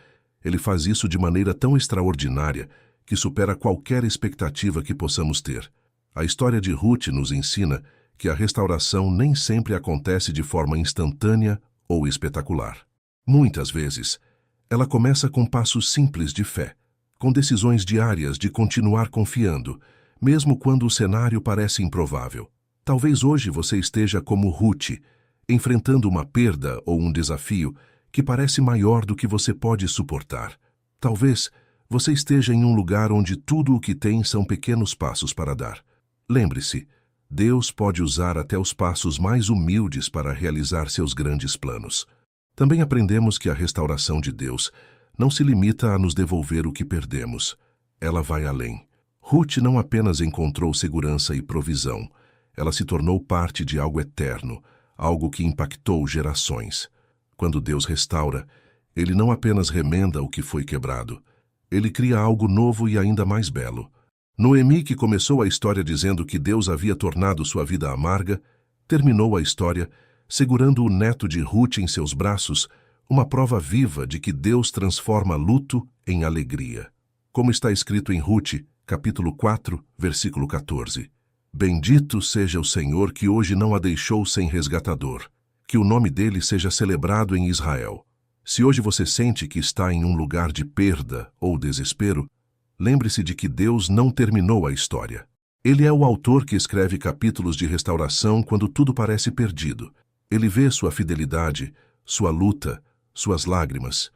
Ele faz isso de maneira tão extraordinária que supera qualquer expectativa que possamos ter. A história de Ruth nos ensina que a restauração nem sempre acontece de forma instantânea ou espetacular. Muitas vezes, ela começa com passos simples de fé, com decisões diárias de continuar confiando, mesmo quando o cenário parece improvável. Talvez hoje você esteja como Ruth, enfrentando uma perda ou um desafio que parece maior do que você pode suportar. Talvez você esteja em um lugar onde tudo o que tem são pequenos passos para dar. Lembre-se, Deus pode usar até os passos mais humildes para realizar seus grandes planos. Também aprendemos que a restauração de Deus não se limita a nos devolver o que perdemos. Ela vai além. Ruth não apenas encontrou segurança e provisão, ela se tornou parte de algo eterno, algo que impactou gerações. Quando Deus restaura, Ele não apenas remenda o que foi quebrado, Ele cria algo novo e ainda mais belo. Noemi, que começou a história dizendo que Deus havia tornado sua vida amarga, terminou a história segurando o neto de Ruth em seus braços, uma prova viva de que Deus transforma luto em alegria. Como está escrito em Ruth, capítulo 4, versículo 14. Bendito seja o Senhor que hoje não a deixou sem resgatador, que o nome dele seja celebrado em Israel. Se hoje você sente que está em um lugar de perda ou desespero, lembre-se de que Deus não terminou a história. Ele é o autor que escreve capítulos de restauração quando tudo parece perdido. Ele vê sua fidelidade, sua luta, suas lágrimas.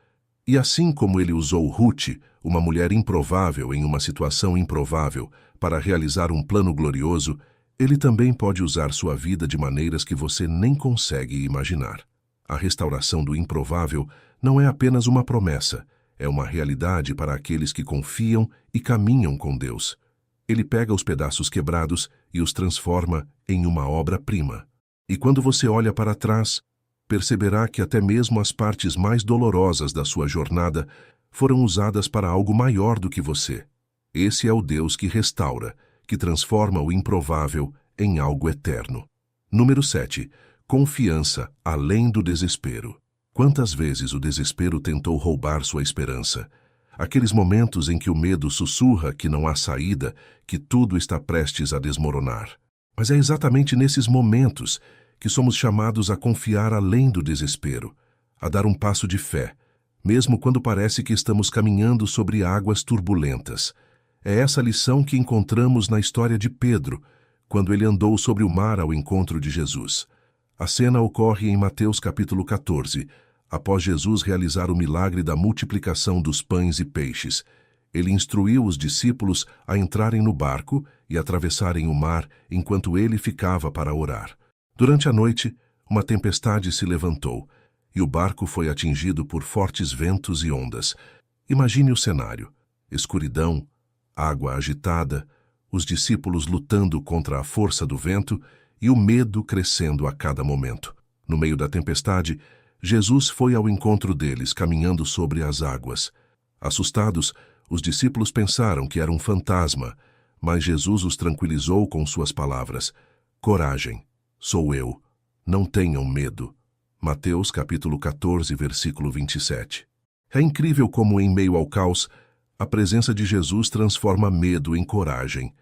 E assim como ele usou Ruth, uma mulher improvável em uma situação improvável, para realizar um plano glorioso, ele também pode usar sua vida de maneiras que você nem consegue imaginar. A restauração do improvável não é apenas uma promessa, é uma realidade para aqueles que confiam e caminham com Deus. Ele pega os pedaços quebrados e os transforma em uma obra-prima. E quando você olha para trás, perceberá que até mesmo as partes mais dolorosas da sua jornada foram usadas para algo maior do que você. Esse é o Deus que restaura, que transforma o improvável em algo eterno. Número 7. Confiança além do desespero. Quantas vezes o desespero tentou roubar sua esperança? Aqueles momentos em que o medo sussurra que não há saída, que tudo está prestes a desmoronar. Mas é exatamente nesses momentos que somos chamados a confiar além do desespero, a dar um passo de fé, mesmo quando parece que estamos caminhando sobre águas turbulentas. É essa lição que encontramos na história de Pedro, quando ele andou sobre o mar ao encontro de Jesus. A cena ocorre em Mateus capítulo 14, após Jesus realizar o milagre da multiplicação dos pães e peixes. Ele instruiu os discípulos a entrarem no barco e atravessarem o mar enquanto ele ficava para orar. Durante a noite, uma tempestade se levantou e o barco foi atingido por fortes ventos e ondas. Imagine o cenário: escuridão, água agitada, os discípulos lutando contra a força do vento e o medo crescendo a cada momento. No meio da tempestade, Jesus foi ao encontro deles, caminhando sobre as águas. Assustados, os discípulos pensaram que era um fantasma, mas Jesus os tranquilizou com suas palavras: coragem, sou eu, não tenham medo. Mateus capítulo 14, versículo 27. É incrível como, em meio ao caos, A presença de Jesus transforma medo em coragem.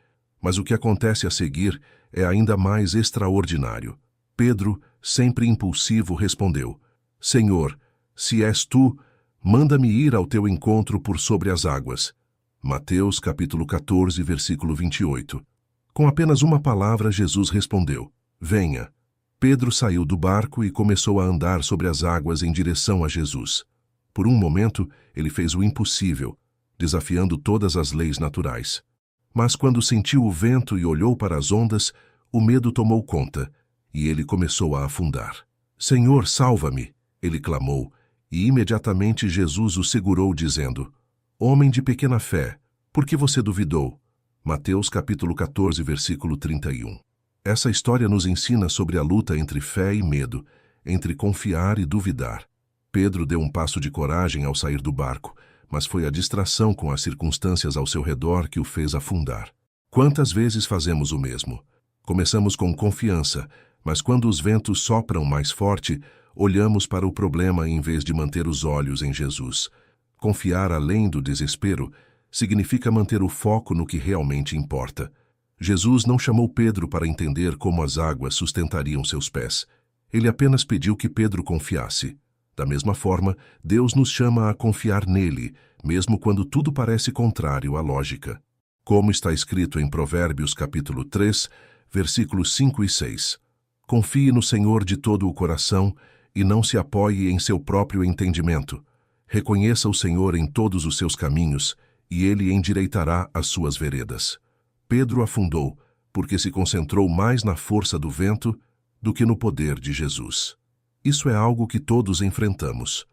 Mas o que acontece a seguir é ainda mais extraordinário. Pedro, sempre impulsivo, respondeu: Senhor, se és tu, manda-me ir ao teu encontro por sobre as águas. Mateus capítulo 14, versículo 28. Com apenas uma palavra, Jesus respondeu: Venha. Pedro saiu do barco e começou a andar sobre as águas em direção a Jesus. Por um momento, ele fez o impossível, desafiando todas as leis naturais. Mas quando sentiu o vento e olhou para as ondas, o medo tomou conta, e ele começou a afundar. Senhor, salva-me! Ele clamou, e imediatamente Jesus o segurou, dizendo: Homem de pequena fé, por que você duvidou? Mateus capítulo 14, versículo 31. Essa história nos ensina sobre a luta entre fé e medo, entre confiar e duvidar. Pedro deu um passo de coragem ao sair do barco, mas foi a distração com as circunstâncias ao seu redor que o fez afundar. Quantas vezes fazemos o mesmo? Começamos com confiança, mas quando os ventos sopram mais forte, olhamos para o problema em vez de manter os olhos em Jesus. Confiar além do desespero significa manter o foco no que realmente importa. Jesus não chamou Pedro para entender como as águas sustentariam seus pés. Ele apenas pediu que Pedro confiasse. Da mesma forma, Deus nos chama a confiar nele, mesmo quando tudo parece contrário à lógica. Como está escrito em Provérbios capítulo 3, versículos 5 e 6. Confie no Senhor de todo o coração e não se apoie em seu próprio entendimento. Reconheça o Senhor em todos os seus caminhos, e ele endireitará as suas veredas. Pedro afundou, porque se concentrou mais na força do vento do que no poder de Jesus. Isso é algo que todos enfrentamos.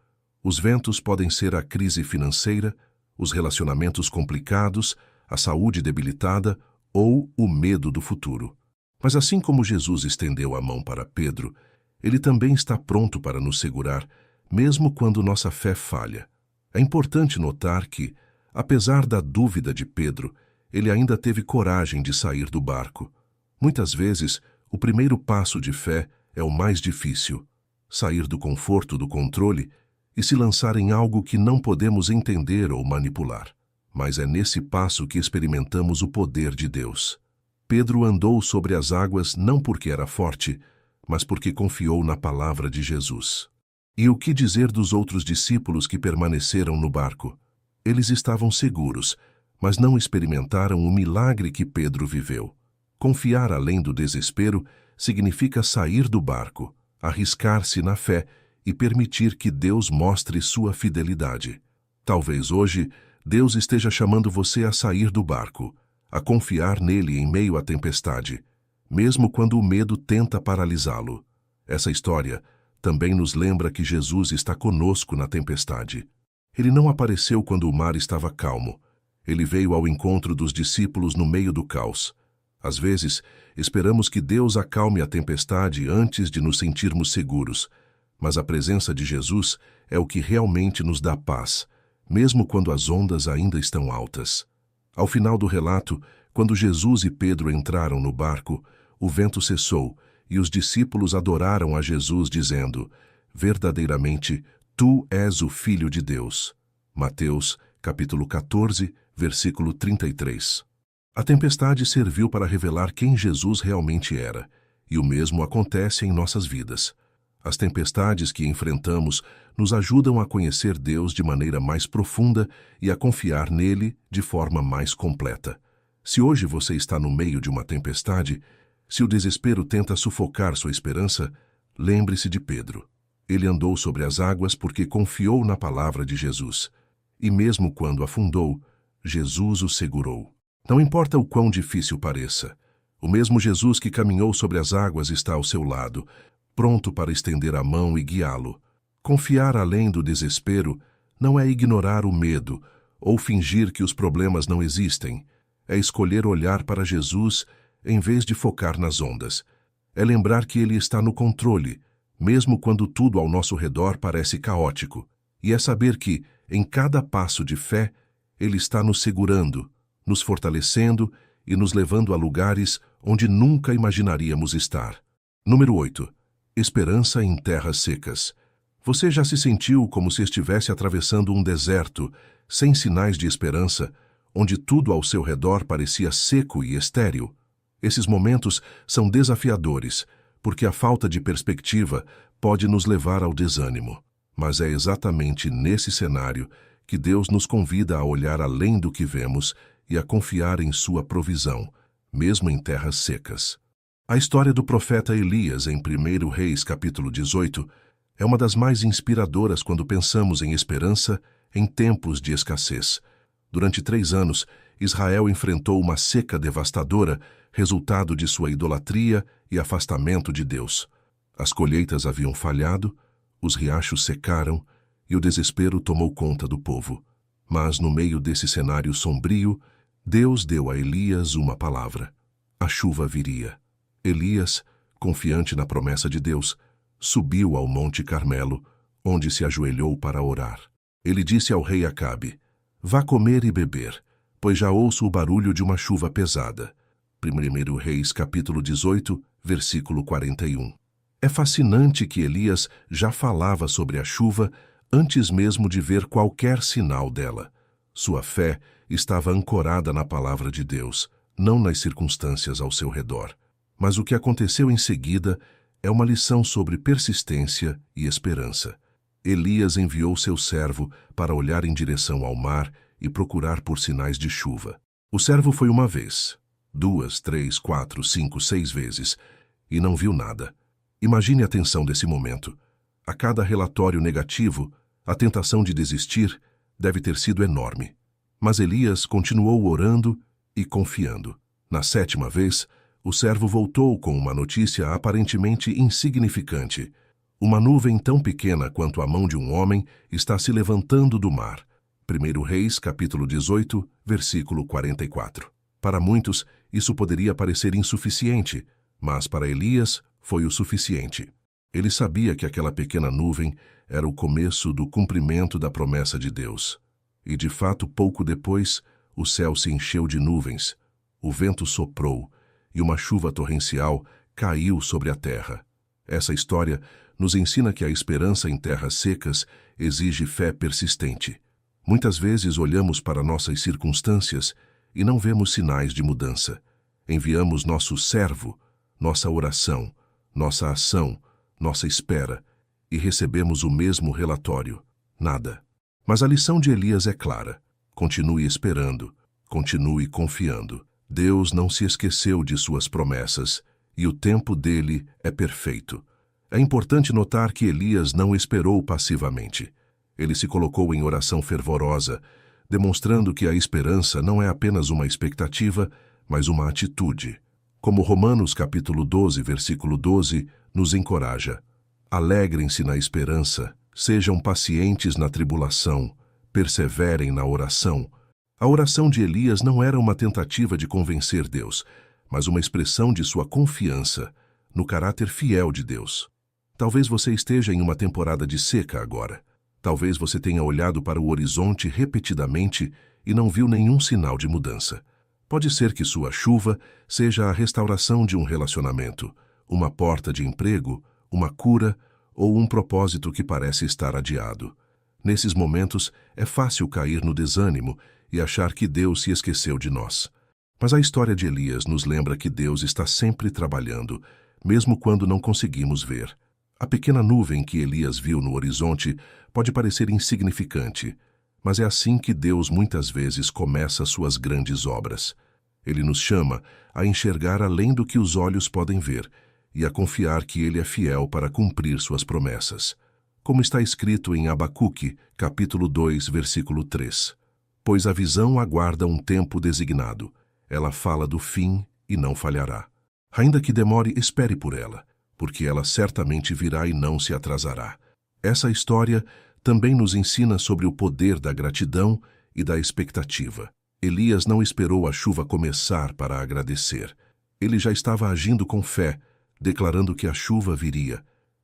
Os ventos podem ser a crise financeira, os relacionamentos complicados, a saúde debilitada ou o medo do futuro. Mas assim como Jesus estendeu a mão para Pedro, ele também está pronto para nos segurar, mesmo quando nossa fé falha. É importante notar que, apesar da dúvida de Pedro, ele ainda teve coragem de sair do barco. Muitas vezes, o primeiro passo de fé é o mais difícil. Sair do conforto do controle e se lançar em algo que não podemos entender ou manipular. Mas é nesse passo que experimentamos o poder de Deus. Pedro andou sobre as águas não porque era forte, mas porque confiou na palavra de Jesus. E o que dizer dos outros discípulos que permaneceram no barco? Eles estavam seguros, mas não experimentaram o milagre que Pedro viveu. Confiar além do desespero significa sair do barco, arriscar-se na fé e permitir que Deus mostre sua fidelidade. Talvez hoje Deus esteja chamando você a sair do barco, a confiar nele em meio à tempestade, mesmo quando o medo tenta paralisá-lo. Essa história também nos lembra que Jesus está conosco na tempestade. Ele não apareceu quando o mar estava calmo. Ele veio ao encontro dos discípulos no meio do caos. Às vezes, esperamos que Deus acalme a tempestade antes de nos sentirmos seguros, mas a presença de Jesus é o que realmente nos dá paz, mesmo quando as ondas ainda estão altas. Ao final do relato, quando Jesus e Pedro entraram no barco, o vento cessou e os discípulos adoraram a Jesus, dizendo: Verdadeiramente, tu és o Filho de Deus. Mateus, capítulo 14, versículo 33. A tempestade serviu para revelar quem Jesus realmente era, e o mesmo acontece em nossas vidas. As tempestades que enfrentamos nos ajudam a conhecer Deus de maneira mais profunda e a confiar nele de forma mais completa. Se hoje você está no meio de uma tempestade, se o desespero tenta sufocar sua esperança, lembre-se de Pedro. Ele andou sobre as águas porque confiou na palavra de Jesus. E mesmo quando afundou, Jesus o segurou. Não importa o quão difícil pareça, o mesmo Jesus que caminhou sobre as águas está ao seu lado, pronto para estender a mão e guiá-lo. Confiar além do desespero não é ignorar o medo ou fingir que os problemas não existem. É escolher olhar para Jesus em vez de focar nas ondas. É lembrar que Ele está no controle, mesmo quando tudo ao nosso redor parece caótico. E é saber que, em cada passo de fé, Ele está nos segurando, nos fortalecendo e nos levando a lugares onde nunca imaginaríamos estar. Número 8. Esperança em terras secas. Você já se sentiu como se estivesse atravessando um deserto sem sinais de esperança, onde tudo ao seu redor parecia seco e estéril. Esses momentos são desafiadores, porque a falta de perspectiva pode nos levar ao desânimo. Mas é exatamente nesse cenário que Deus nos convida a olhar além do que vemos e a confiar em sua provisão, mesmo em terras secas. A história do profeta Elias em 1 Reis, capítulo 18, é uma das mais inspiradoras quando pensamos em esperança em tempos de escassez. Durante 3 anos, Israel enfrentou uma seca devastadora, resultado de sua idolatria e afastamento de Deus. As colheitas haviam falhado, os riachos secaram e o desespero tomou conta do povo. Mas, no meio desse cenário sombrio, Deus deu a Elias uma palavra. A chuva viria. Elias, confiante na promessa de Deus, subiu ao Monte Carmelo, onde se ajoelhou para orar. Ele disse ao rei Acabe: "Vá comer e beber, pois já ouço o barulho de uma chuva pesada." 1 Reis, capítulo 18, versículo 41. É fascinante que Elias já falava sobre a chuva antes mesmo de ver qualquer sinal dela. Sua fé estava ancorada na palavra de Deus, não nas circunstâncias ao seu redor. Mas o que aconteceu em seguida é uma lição sobre persistência e esperança. Elias enviou seu servo para olhar em direção ao mar e procurar por sinais de chuva. O servo foi uma vez, 2, 3, 4, 5, 6 vezes, e não viu nada. Imagine a tensão desse momento. A cada relatório negativo, a tentação de desistir deve ter sido enorme. Mas Elias continuou orando e confiando. Na 7ª vez, o servo voltou com uma notícia aparentemente insignificante. Uma nuvem tão pequena quanto a mão de um homem está se levantando do mar. 1 Reis, capítulo 18, versículo 44. Para muitos, isso poderia parecer insuficiente, mas para Elias foi o suficiente. Ele sabia que aquela pequena nuvem era o começo do cumprimento da promessa de Deus. E, de fato, pouco depois, o céu se encheu de nuvens, o vento soprou e uma chuva torrencial caiu sobre a terra. Essa história nos ensina que a esperança em terras secas exige fé persistente. Muitas vezes olhamos para nossas circunstâncias e não vemos sinais de mudança. Enviamos nosso servo, nossa oração, nossa ação, nossa espera, e recebemos o mesmo relatório: nada. Mas a lição de Elias é clara: continue esperando, continue confiando. Deus não se esqueceu de suas promessas, e o tempo dele é perfeito. É importante notar que Elias não esperou passivamente. Ele se colocou em oração fervorosa, demonstrando que a esperança não é apenas uma expectativa, mas uma atitude. Como Romanos capítulo 12, versículo 12, nos encoraja: alegrem-se na esperança, sejam pacientes na tribulação, perseverem na oração. A oração de Elias não era uma tentativa de convencer Deus, mas uma expressão de sua confiança no caráter fiel de Deus. Talvez você esteja em uma temporada de seca agora. Talvez você tenha olhado para o horizonte repetidamente e não viu nenhum sinal de mudança. Pode ser que sua chuva seja a restauração de um relacionamento, uma porta de emprego, uma cura ou um propósito que parece estar adiado. Nesses momentos, é fácil cair no desânimo e achar que Deus se esqueceu de nós. Mas a história de Elias nos lembra que Deus está sempre trabalhando, mesmo quando não conseguimos ver. A pequena nuvem que Elias viu no horizonte pode parecer insignificante, mas é assim que Deus muitas vezes começa suas grandes obras. Ele nos chama a enxergar além do que os olhos podem ver e a confiar que Ele é fiel para cumprir suas promessas. Como está escrito em Abacuque, capítulo 2, versículo 3. Pois a visão aguarda um tempo designado. Ela fala do fim e não falhará. Ainda que demore, espere por ela, porque ela certamente virá e não se atrasará. Essa história também nos ensina sobre o poder da gratidão e da expectativa. Elias não esperou a chuva começar para agradecer. Ele já estava agindo com fé, declarando que a chuva viria,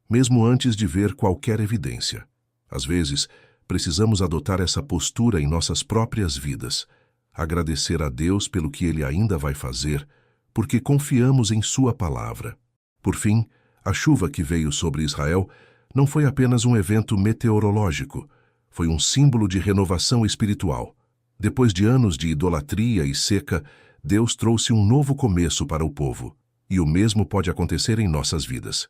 mesmo antes de ver qualquer evidência. Às vezes, precisamos adotar essa postura em nossas próprias vidas, agradecer a Deus pelo que Ele ainda vai fazer, porque confiamos em Sua palavra. Por fim, a chuva que veio sobre Israel não foi apenas um evento meteorológico, Foi um símbolo de renovação espiritual. Depois de anos de idolatria e seca, Deus trouxe um novo começo para o povo. E o mesmo pode acontecer em nossas vidas.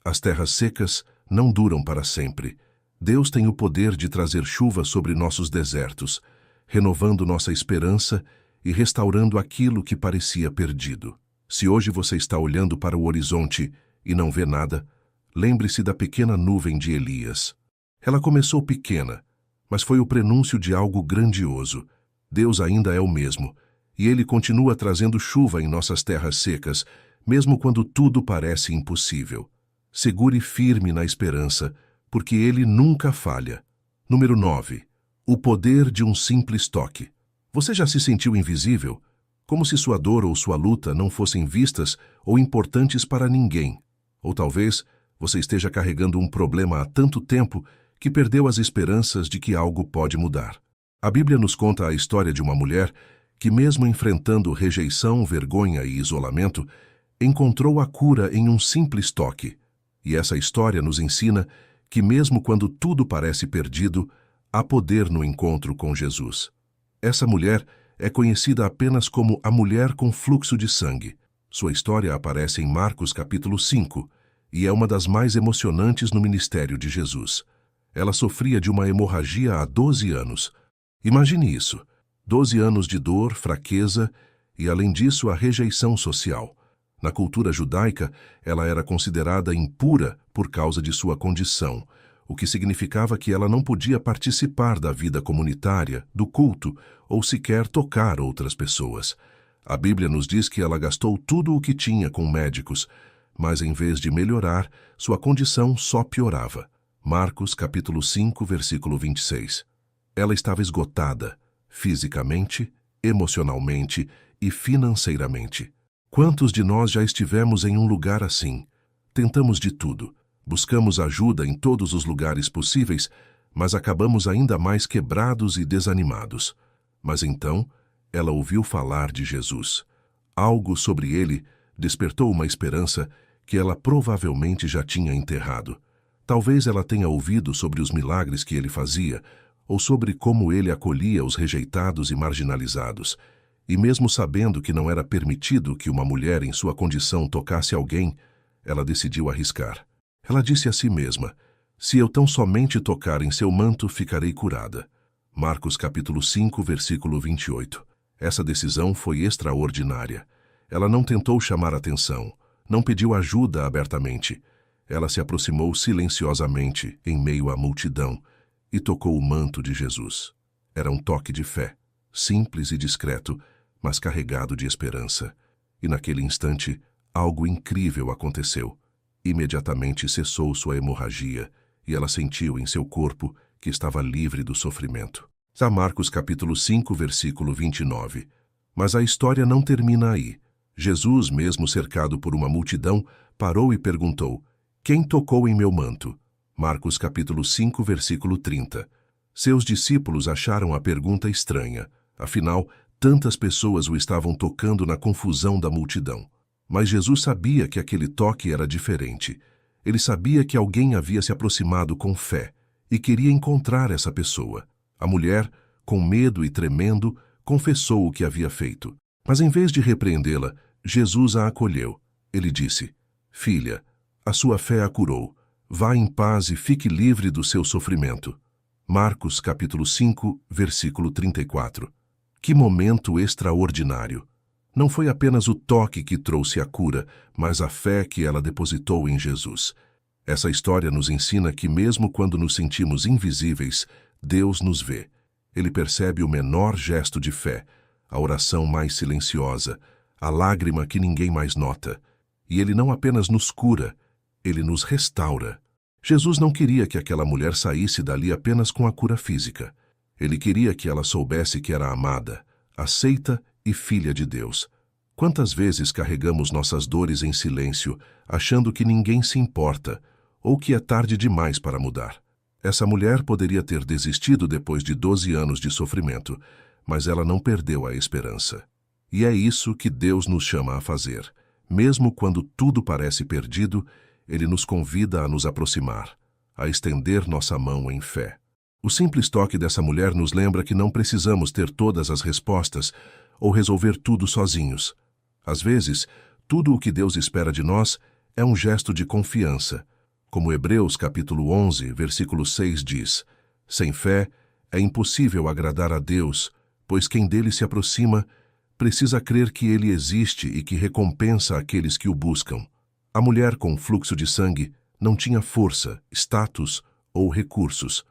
As terras secas não duram para sempre. Deus tem o poder de trazer chuva sobre nossos desertos, renovando nossa esperança e restaurando aquilo que parecia perdido. Se hoje você está olhando para o horizonte e não vê nada, lembre-se da pequena nuvem de Elias. Ela começou pequena, mas foi o prenúncio de algo grandioso. Deus ainda é o mesmo, e Ele continua trazendo chuva em nossas terras secas, mesmo quando tudo parece impossível. Segure firme na esperança, porque Ele nunca falha. Número 9. O poder de um simples toque. Você já se sentiu invisível? Como se sua dor ou sua luta não fossem vistas ou importantes para ninguém. Ou talvez você esteja carregando um problema há tanto tempo que perdeu as esperanças de que algo pode mudar. A Bíblia nos conta a história de uma mulher que, mesmo enfrentando rejeição, vergonha e isolamento, encontrou a cura em um simples toque. E essa história nos ensina que, mesmo quando tudo parece perdido, há poder no encontro com Jesus. Essa mulher é conhecida apenas como a mulher com fluxo de sangue. Sua história aparece em Marcos capítulo 5 e é uma das mais emocionantes no ministério de Jesus. Ela sofria de uma hemorragia há 12 anos. Imagine isso, 12 anos de dor, fraqueza e, além disso, a rejeição social. Na cultura judaica, ela era considerada impura por causa de sua condição, o que significava que ela não podia participar da vida comunitária, do culto, ou sequer tocar outras pessoas. A Bíblia nos diz que ela gastou tudo o que tinha com médicos, mas em vez de melhorar, sua condição só piorava. Marcos capítulo 5, versículo 26. Ela estava esgotada, fisicamente, emocionalmente e financeiramente. Quantos de nós já estivemos em um lugar assim? Tentamos de tudo, buscamos ajuda em todos os lugares possíveis, mas acabamos ainda mais quebrados e desanimados. Mas então, ela ouviu falar de Jesus. Algo sobre ele despertou uma esperança que ela provavelmente já tinha enterrado. Talvez ela tenha ouvido sobre os milagres que ele fazia, ou sobre como ele acolhia os rejeitados e marginalizados. E mesmo sabendo que não era permitido que uma mulher em sua condição tocasse alguém, ela decidiu arriscar. Ela disse a si mesma: "Se eu tão somente tocar em seu manto, ficarei curada." Marcos capítulo 5, versículo 28. Essa decisão foi extraordinária. Ela não tentou chamar atenção, não pediu ajuda abertamente. Ela se aproximou silenciosamente, em meio à multidão, e tocou o manto de Jesus. Era um toque de fé, simples e discreto, mas carregado de esperança. E naquele instante, algo incrível aconteceu. Imediatamente cessou sua hemorragia, e ela sentiu em seu corpo que estava livre do sofrimento. Está Marcos capítulo 5, versículo 29. Mas a história não termina aí. Jesus, mesmo cercado por uma multidão, parou e perguntou: "Quem tocou em meu manto?" Marcos capítulo 5, versículo 30. Seus discípulos acharam a pergunta estranha. Afinal, tantas pessoas o estavam tocando na confusão da multidão. Mas Jesus sabia que aquele toque era diferente. Ele sabia que alguém havia se aproximado com fé e queria encontrar essa pessoa. A mulher, com medo e tremendo, confessou o que havia feito. Mas em vez de repreendê-la, Jesus a acolheu. Ele disse: "Filha, a sua fé a curou. Vá em paz e fique livre do seu sofrimento." Marcos capítulo 5, versículo 34. Que momento extraordinário! Não foi apenas o toque que trouxe a cura, mas a fé que ela depositou em Jesus. Essa história nos ensina que mesmo quando nos sentimos invisíveis, Deus nos vê. Ele percebe o menor gesto de fé, a oração mais silenciosa, a lágrima que ninguém mais nota. E Ele não apenas nos cura, Ele nos restaura. Jesus não queria que aquela mulher saísse dali apenas com a cura física. Ele queria que ela soubesse que era amada, aceita e filha de Deus. Quantas vezes carregamos nossas dores em silêncio, achando que ninguém se importa, ou que é tarde demais para mudar? Essa mulher poderia ter desistido depois de 12 anos de sofrimento, mas ela não perdeu a esperança. E é isso que Deus nos chama a fazer. Mesmo quando tudo parece perdido, Ele nos convida a nos aproximar, a estender nossa mão em fé. O simples toque dessa mulher nos lembra que não precisamos ter todas as respostas ou resolver tudo sozinhos. Às vezes, tudo o que Deus espera de nós é um gesto de confiança. Como Hebreus capítulo 11, versículo 6 diz: sem fé é impossível agradar a Deus, pois quem dele se aproxima precisa crer que ele existe e que recompensa aqueles que o buscam. A mulher com fluxo de sangue não tinha força, status ou recursos.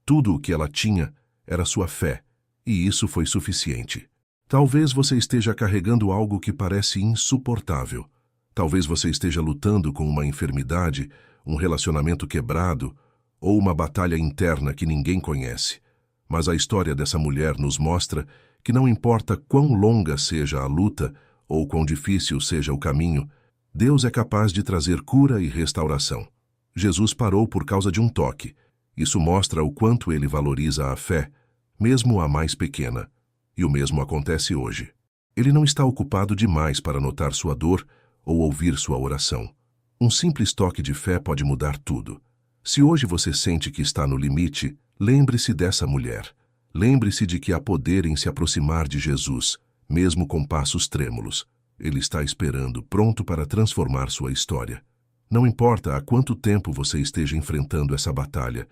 Tudo o que ela tinha era sua fé, e isso foi suficiente. Talvez você esteja carregando algo que parece insuportável. Talvez você esteja lutando com uma enfermidade, um relacionamento quebrado ou uma batalha interna que ninguém conhece. Mas a história dessa mulher nos mostra que não importa quão longa seja a luta ou quão difícil seja o caminho, Deus é capaz de trazer cura e restauração. Jesus parou por causa de um toque. Isso mostra o quanto ele valoriza a fé, mesmo a mais pequena. E o mesmo acontece hoje. Ele não está ocupado demais para notar sua dor ou ouvir sua oração. Um simples toque de fé pode mudar tudo. Se hoje você sente que está no limite, lembre-se dessa mulher. Lembre-se de que há poder em se aproximar de Jesus, mesmo com passos trêmulos. Ele está esperando, pronto para transformar sua história. Não importa há quanto tempo você esteja enfrentando essa batalha,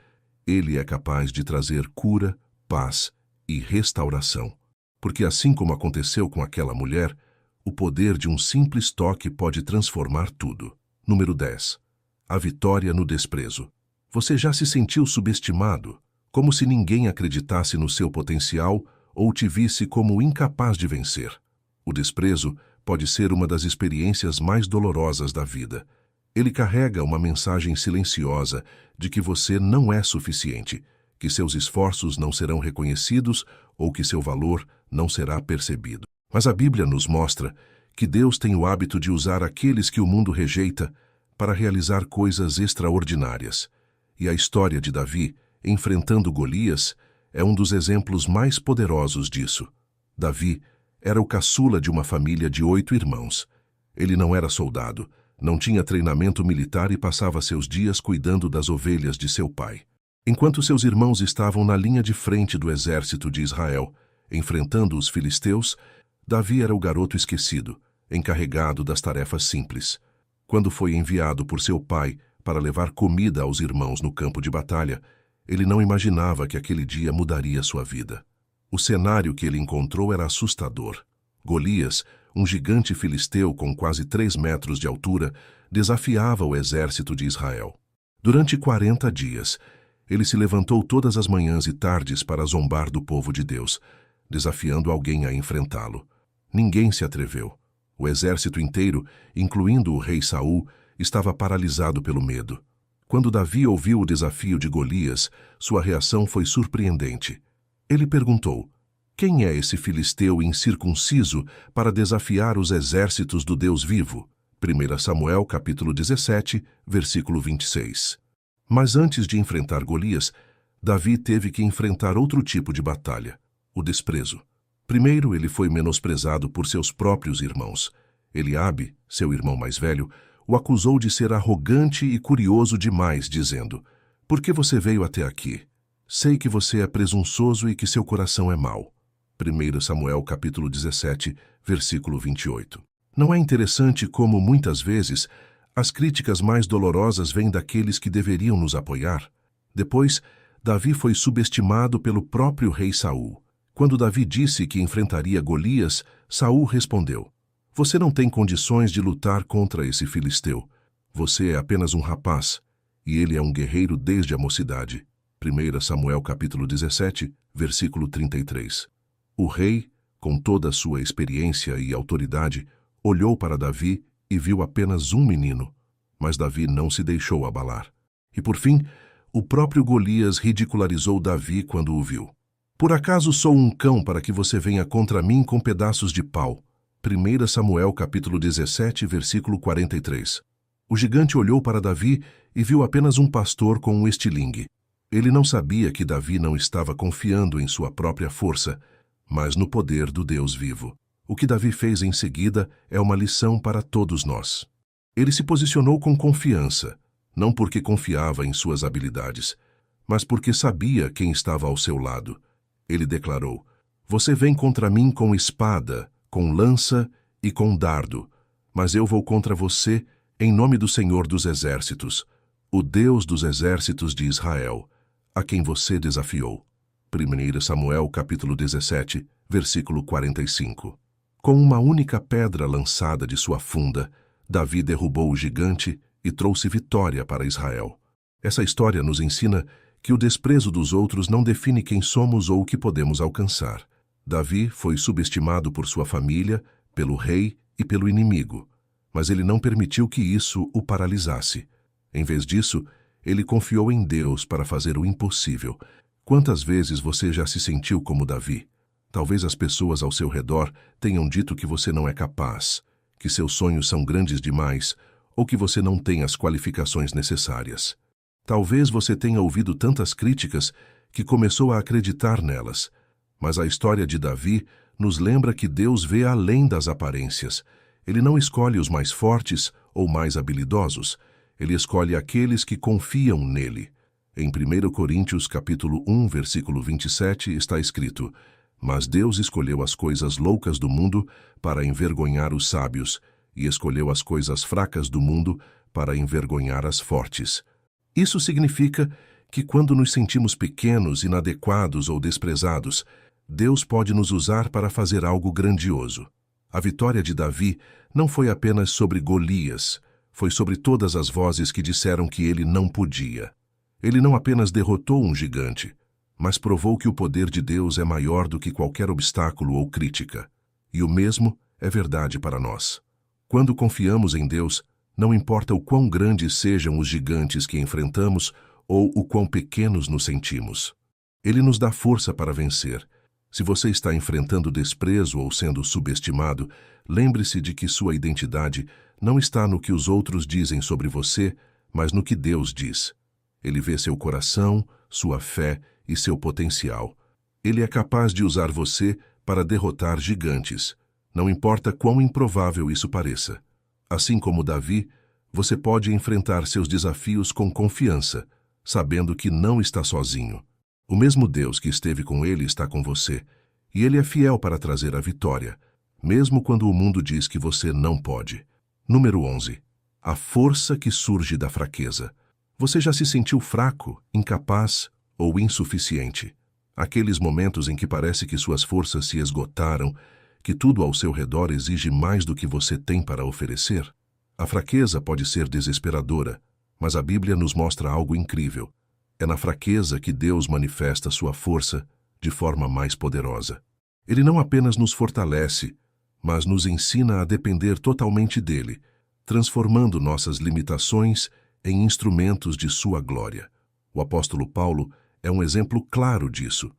Ele é capaz de trazer cura, paz e restauração. Porque assim como aconteceu com aquela mulher, o poder de um simples toque pode transformar tudo. Número 10. A vitória no desprezo. Você já se sentiu subestimado, como se ninguém acreditasse no seu potencial ou te visse como incapaz de vencer? O desprezo pode ser uma das experiências mais dolorosas da vida. Ele carrega uma mensagem silenciosa de que você não é suficiente, que seus esforços não serão reconhecidos ou que seu valor não será percebido. Mas a Bíblia nos mostra que Deus tem o hábito de usar aqueles que o mundo rejeita para realizar coisas extraordinárias. E a história de Davi, enfrentando Golias, é um dos exemplos mais poderosos disso. Davi era o caçula de uma família de 8 irmãos. Ele não era soldado, não tinha treinamento militar e passava seus dias cuidando das ovelhas de seu pai. Enquanto seus irmãos estavam na linha de frente do exército de Israel, enfrentando os filisteus, Davi era o garoto esquecido, encarregado das tarefas simples. Quando foi enviado por seu pai para levar comida aos irmãos no campo de batalha, ele não imaginava que aquele dia mudaria sua vida. O cenário que ele encontrou era assustador. Golias, um gigante filisteu com quase 3 metros de altura, desafiava o exército de Israel. Durante 40 dias, ele se levantou todas as manhãs e tardes para zombar do povo de Deus, desafiando alguém a enfrentá-lo. Ninguém se atreveu. O exército inteiro, incluindo o rei Saul, estava paralisado pelo medo. Quando Davi ouviu o desafio de Golias, sua reação foi surpreendente. Ele perguntou: quem é esse filisteu incircunciso para desafiar os exércitos do Deus vivo? 1 Samuel capítulo 17, versículo 26. Mas antes de enfrentar Golias, Davi teve que enfrentar outro tipo de batalha: o desprezo. Primeiro, ele foi menosprezado por seus próprios irmãos. Eliabe, seu irmão mais velho, o acusou de ser arrogante e curioso demais, dizendo: por que você veio até aqui? Sei que você é presunçoso e que seu coração é mau. 1 Samuel capítulo 17, versículo 28. Não é interessante como, muitas vezes, as críticas mais dolorosas vêm daqueles que deveriam nos apoiar? Depois, Davi foi subestimado pelo próprio rei Saul. Quando Davi disse que enfrentaria Golias, Saul respondeu: você não tem condições de lutar contra esse filisteu. Você é apenas um rapaz, e ele é um guerreiro desde a mocidade. 1 Samuel capítulo 17, versículo 33. O rei, com toda a sua experiência e autoridade, olhou para Davi e viu apenas um menino. Mas Davi não se deixou abalar. E por fim, o próprio Golias ridicularizou Davi quando o viu. Por acaso sou um cão para que você venha contra mim com pedaços de pau? 1 Samuel capítulo 17, versículo 43. O gigante olhou para Davi e viu apenas um pastor com um estilingue. Ele não sabia que Davi não estava confiando em sua própria força, mas no poder do Deus vivo. O que Davi fez em seguida é uma lição para todos nós. Ele se posicionou com confiança, não porque confiava em suas habilidades, mas porque sabia quem estava ao seu lado. Ele declarou: "Você vem contra mim com espada, com lança e com dardo, mas eu vou contra você em nome do Senhor dos Exércitos, o Deus dos Exércitos de Israel, a quem você desafiou." 1 Samuel capítulo 17, versículo 45. Com uma única pedra lançada de sua funda, Davi derrubou o gigante e trouxe vitória para Israel. Essa história nos ensina que o desprezo dos outros não define quem somos ou o que podemos alcançar. Davi foi subestimado por sua família, pelo rei e pelo inimigo, mas ele não permitiu que isso o paralisasse. Em vez disso, ele confiou em Deus para fazer o impossível. Quantas vezes você já se sentiu como Davi? Talvez as pessoas ao seu redor tenham dito que você não é capaz, que seus sonhos são grandes demais ou que você não tem as qualificações necessárias. Talvez você tenha ouvido tantas críticas que começou a acreditar nelas, mas a história de Davi nos lembra que Deus vê além das aparências. Ele não escolhe os mais fortes ou mais habilidosos, ele escolhe aqueles que confiam nele. Em 1 Coríntios capítulo 1, versículo 27 está escrito: "Mas Deus escolheu as coisas loucas do mundo para envergonhar os sábios, e escolheu as coisas fracas do mundo para envergonhar as fortes." Isso significa que quando nos sentimos pequenos, inadequados ou desprezados, Deus pode nos usar para fazer algo grandioso. A vitória de Davi não foi apenas sobre Golias, foi sobre todas as vozes que disseram que ele não podia. Ele não apenas derrotou um gigante, mas provou que o poder de Deus é maior do que qualquer obstáculo ou crítica. E o mesmo é verdade para nós. Quando confiamos em Deus, não importa o quão grandes sejam os gigantes que enfrentamos ou o quão pequenos nos sentimos. Ele nos dá força para vencer. Se você está enfrentando desprezo ou sendo subestimado, lembre-se de que sua identidade não está no que os outros dizem sobre você, mas no que Deus diz. Ele vê seu coração, sua fé e seu potencial. Ele é capaz de usar você para derrotar gigantes, não importa quão improvável isso pareça. Assim como Davi, você pode enfrentar seus desafios com confiança, sabendo que não está sozinho. O mesmo Deus que esteve com ele está com você, e ele é fiel para trazer a vitória, mesmo quando o mundo diz que você não pode. Número 11. A força que surge da fraqueza. Você já se sentiu fraco, incapaz ou insuficiente? Aqueles momentos em que parece que suas forças se esgotaram, que tudo ao seu redor exige mais do que você tem para oferecer? A fraqueza pode ser desesperadora, mas a Bíblia nos mostra algo incrível. É na fraqueza que Deus manifesta sua força de forma mais poderosa. Ele não apenas nos fortalece, mas nos ensina a depender totalmente dele, transformando nossas limitações em instrumentos de sua glória. O apóstolo Paulo é um exemplo claro disso.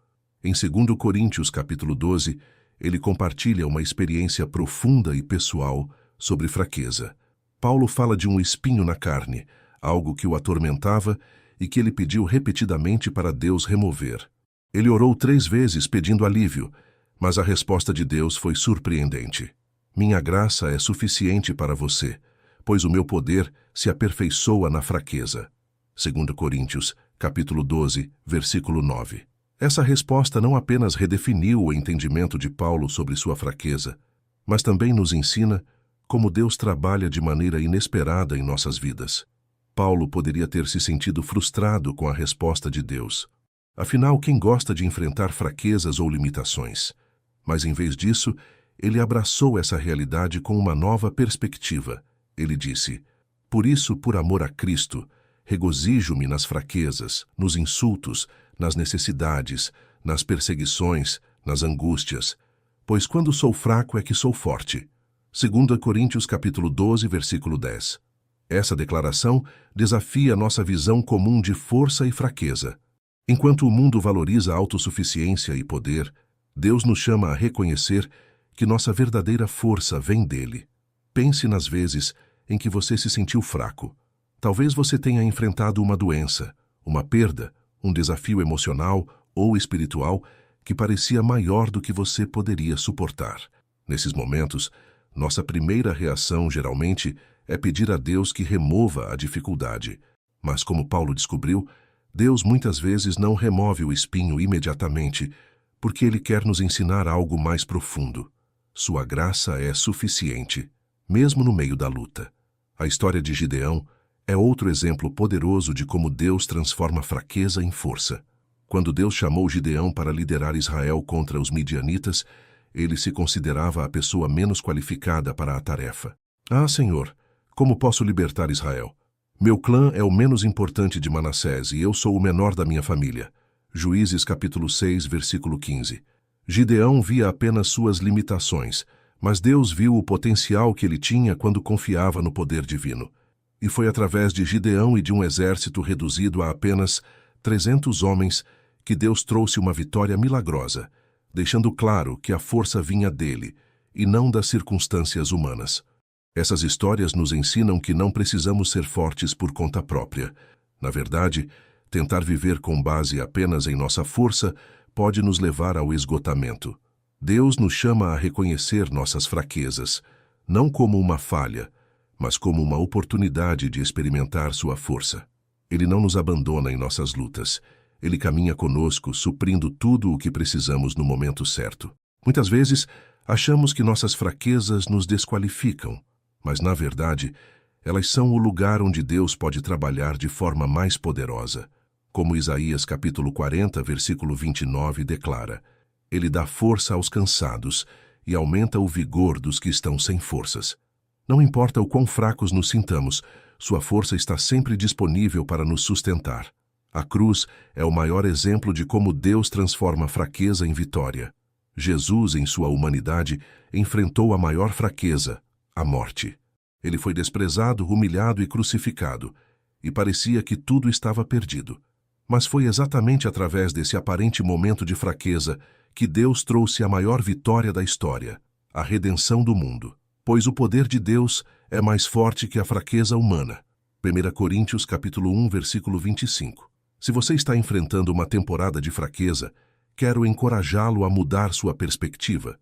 Em 2 Coríntios capítulo 12, ele compartilha uma experiência profunda e pessoal sobre fraqueza. Paulo fala de um espinho na carne, algo que o atormentava e que ele pediu repetidamente para Deus remover. Ele orou 3 vezes pedindo alívio, mas a resposta de Deus foi surpreendente. "Minha graça é suficiente para você, pois o meu poder se aperfeiçoa na fraqueza." 2 Coríntios capítulo 12, versículo 9. Essa resposta não apenas redefiniu o entendimento de Paulo sobre sua fraqueza, mas também nos ensina como Deus trabalha de maneira inesperada em nossas vidas. Paulo poderia ter se sentido frustrado com a resposta de Deus. Afinal, quem gosta de enfrentar fraquezas ou limitações? Mas em vez disso, ele abraçou essa realidade com uma nova perspectiva. Ele disse: "Por isso, por amor a Cristo, regozijo-me nas fraquezas, nos insultos, nas necessidades, nas perseguições, nas angústias, pois quando sou fraco é que sou forte." 2 Coríntios capítulo 12, versículo 10. Essa declaração desafia nossa visão comum de força e fraqueza. Enquanto o mundo valoriza a autossuficiência e poder, Deus nos chama a reconhecer que nossa verdadeira força vem dele. Pense nas vezes em que você se sentiu fraco. Talvez você tenha enfrentado uma doença, uma perda, um desafio emocional ou espiritual que parecia maior do que você poderia suportar. Nesses momentos, nossa primeira reação, geralmente, é pedir a Deus que remova a dificuldade. Mas como Paulo descobriu, Deus muitas vezes não remove o espinho imediatamente, porque Ele quer nos ensinar algo mais profundo. Sua graça é suficiente, mesmo no meio da luta. A história de Gideão é outro exemplo poderoso de como Deus transforma fraqueza em força. Quando Deus chamou Gideão para liderar Israel contra os midianitas, ele se considerava a pessoa menos qualificada para a tarefa. Ah, Senhor, como posso libertar Israel? Meu clã é o menos importante de Manassés e eu sou o menor da minha família. Juízes capítulo 6, versículo 15. Gideão via apenas suas limitações, mas Deus viu o potencial que ele tinha quando confiava no poder divino. E foi através de Gideão e de um exército reduzido a apenas 300 homens que Deus trouxe uma vitória milagrosa, deixando claro que a força vinha dele e não das circunstâncias humanas. Essas histórias nos ensinam que não precisamos ser fortes por conta própria. Na verdade, tentar viver com base apenas em nossa força pode nos levar ao esgotamento. Deus nos chama a reconhecer nossas fraquezas, não como uma falha, mas como uma oportunidade de experimentar sua força. Ele não nos abandona em nossas lutas. Ele caminha conosco, suprindo tudo o que precisamos no momento certo. Muitas vezes, achamos que nossas fraquezas nos desqualificam, mas, na verdade, elas são o lugar onde Deus pode trabalhar de forma mais poderosa. Como Isaías capítulo 40, versículo 29 declara: Ele dá força aos cansados e aumenta o vigor dos que estão sem forças. Não importa o quão fracos nos sintamos, sua força está sempre disponível para nos sustentar. A cruz é o maior exemplo de como Deus transforma fraqueza em vitória. Jesus, em sua humanidade, enfrentou a maior fraqueza, a morte. Ele foi desprezado, humilhado e crucificado, e parecia que tudo estava perdido. Mas foi exatamente através desse aparente momento de fraqueza que Deus trouxe a maior vitória da história, a redenção do mundo. Pois o poder de Deus é mais forte que a fraqueza humana. 1 Coríntios capítulo 1, versículo 25. Se você está enfrentando uma temporada de fraqueza, quero encorajá-lo a mudar sua perspectiva.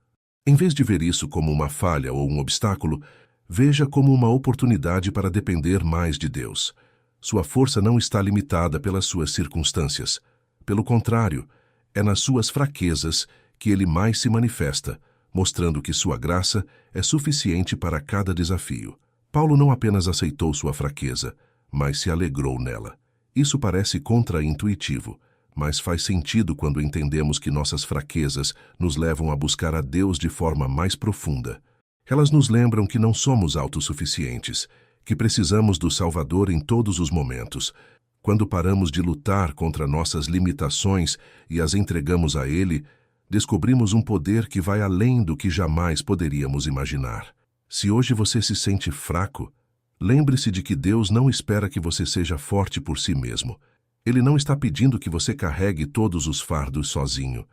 Em vez de ver isso como uma falha ou um obstáculo, veja como uma oportunidade para depender mais de Deus. Sua força não está limitada pelas suas circunstâncias. Pelo contrário, é nas suas fraquezas que Ele mais se manifesta, mostrando que sua graça é suficiente para cada desafio. Paulo não apenas aceitou sua fraqueza, mas se alegrou nela. Isso parece contraintuitivo, mas faz sentido quando entendemos que nossas fraquezas nos levam a buscar a Deus de forma mais profunda. Elas nos lembram que não somos autossuficientes, que precisamos do Salvador em todos os momentos. Quando paramos de lutar contra nossas limitações e as entregamos a Ele, descobrimos um poder que vai além do que jamais poderíamos imaginar. Se hoje você se sente fraco, lembre-se de que Deus não espera que você seja forte por si mesmo. Ele não está pedindo que você carregue todos os fardos sozinho.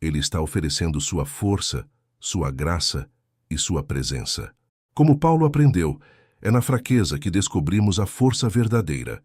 Ele está oferecendo sua força, sua graça e sua presença. Como Paulo aprendeu, é na fraqueza que descobrimos a força verdadeira,